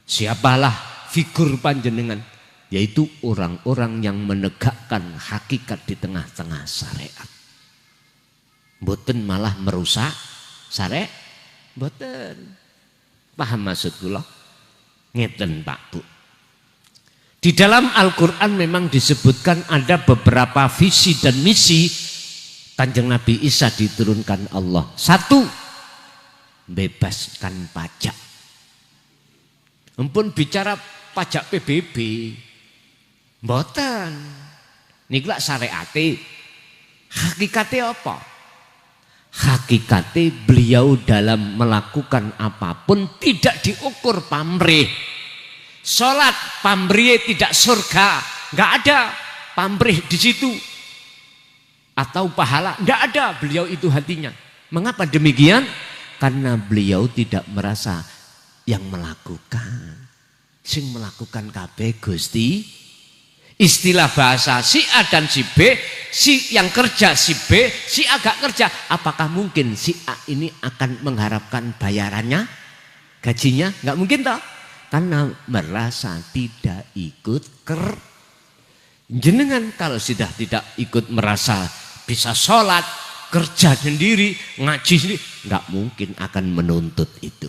Siapalah figur panjenengan? Yaitu orang-orang yang menegakkan hakikat di tengah-tengah syariat. Mboten malah merusak syariat. Mboten. Paham maksud kula? Ngeten Pak Bu. Di dalam Al-Quran memang disebutkan ada beberapa visi dan misi Kanjeng Nabi Isa diturunkan Allah. Satu, bebaskan pajak. Ampun bicara pajak PBB, mboten. Niku lak syariate. Hakikate apa? Hakikate beliau dalam melakukan apapun tidak diukur pamrih. Sholat pamrih tidak surga, nggak ada pamrih di situ. Atau pahala, nggak ada. Beliau itu hatinya. Mengapa demikian? Karena beliau tidak merasa yang melakukan. Sing melakukan kabeh Gusti. Istilah bahasa si A dan si B, si yang kerja si B, si A gak kerja. Apakah mungkin si A ini akan mengharapkan bayarannya, gajinya? Gak mungkin toh. Karena merasa tidak ikut jenengan kalau sudah tidak ikut merasa bisa sholat, kerja sendiri, ngaji sendiri, gak mungkin akan menuntut itu.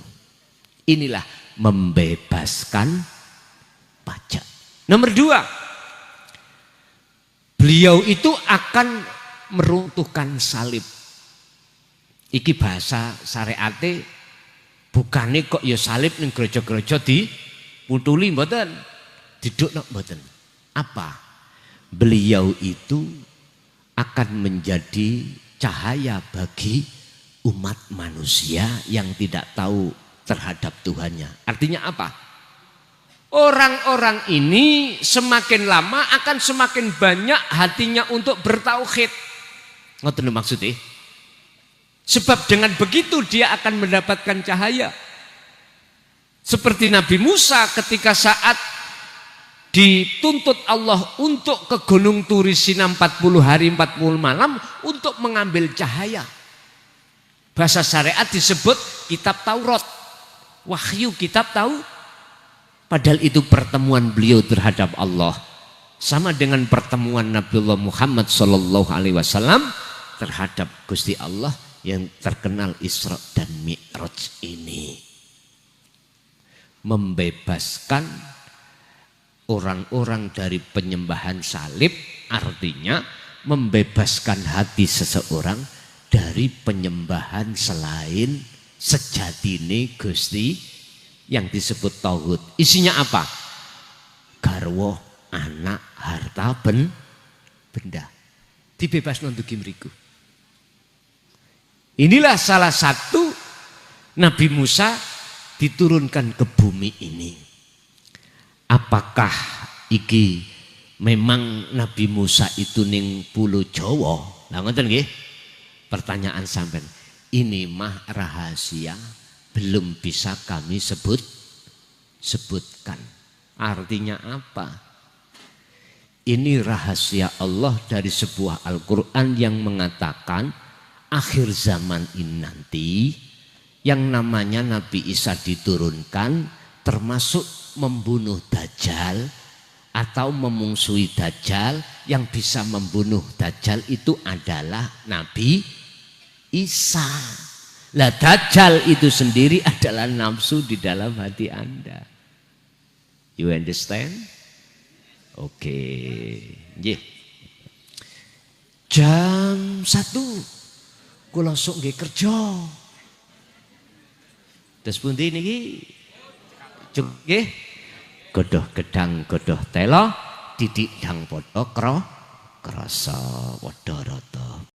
Inilah membebaskan pajak. Nomor 2. Beliau itu akan meruntuhkan salib. Iki bahasa syariate bukane kok ya salib ning gereja-gereja diputuli mboten. Didukno mboten. Apa? Beliau itu akan menjadi cahaya bagi umat manusia yang tidak tahu terhadap Tuhannya. Artinya apa? Orang-orang ini semakin lama akan semakin banyak hatinya untuk bertauhid. Ngoten maksudnya. Sebab dengan begitu dia akan mendapatkan cahaya. Seperti Nabi Musa ketika saat dituntut Allah untuk ke Gunung Turi Sinai 40 hari 40 malam untuk mengambil cahaya. Bahasa syariat disebut kitab Taurat. Wahyu kitab Padahal itu pertemuan beliau terhadap Allah sama dengan pertemuan Nabiullah Muhammad SAW terhadap Gusti Allah yang terkenal Isra dan Mi'raj ini. Membebaskan orang-orang dari penyembahan salib, artinya membebaskan hati seseorang dari penyembahan selain sejatine Gusti yang disebut tauhid. Isinya apa? Garwa, anak, harta, benda. Dibebaskan untuk mriku. Inilah salah satu Nabi Musa diturunkan ke bumi ini. Apakah iki memang Nabi Musa itu ning Pulau Jawa? Lah ngoten nggih. Pertanyaan sampean. Ini mah rahasia, belum bisa kami sebutkan. Artinya apa? Ini rahasia Allah dari sebuah Al-Quran yang mengatakan akhir zaman ini nanti yang namanya Nabi Isa diturunkan termasuk membunuh Dajjal atau memungsuhi Dajjal. Yang bisa membunuh Dajjal itu adalah Nabi Isa. Lah Dajjal itu sendiri adalah nafsu di dalam hati Anda. You understand? Oke. Nggih. Jam 1 kula sok nggih kerja. Terus pundi niki? Nggih. Godoh gedang godoh telo, didik dang padha krasa padha rata.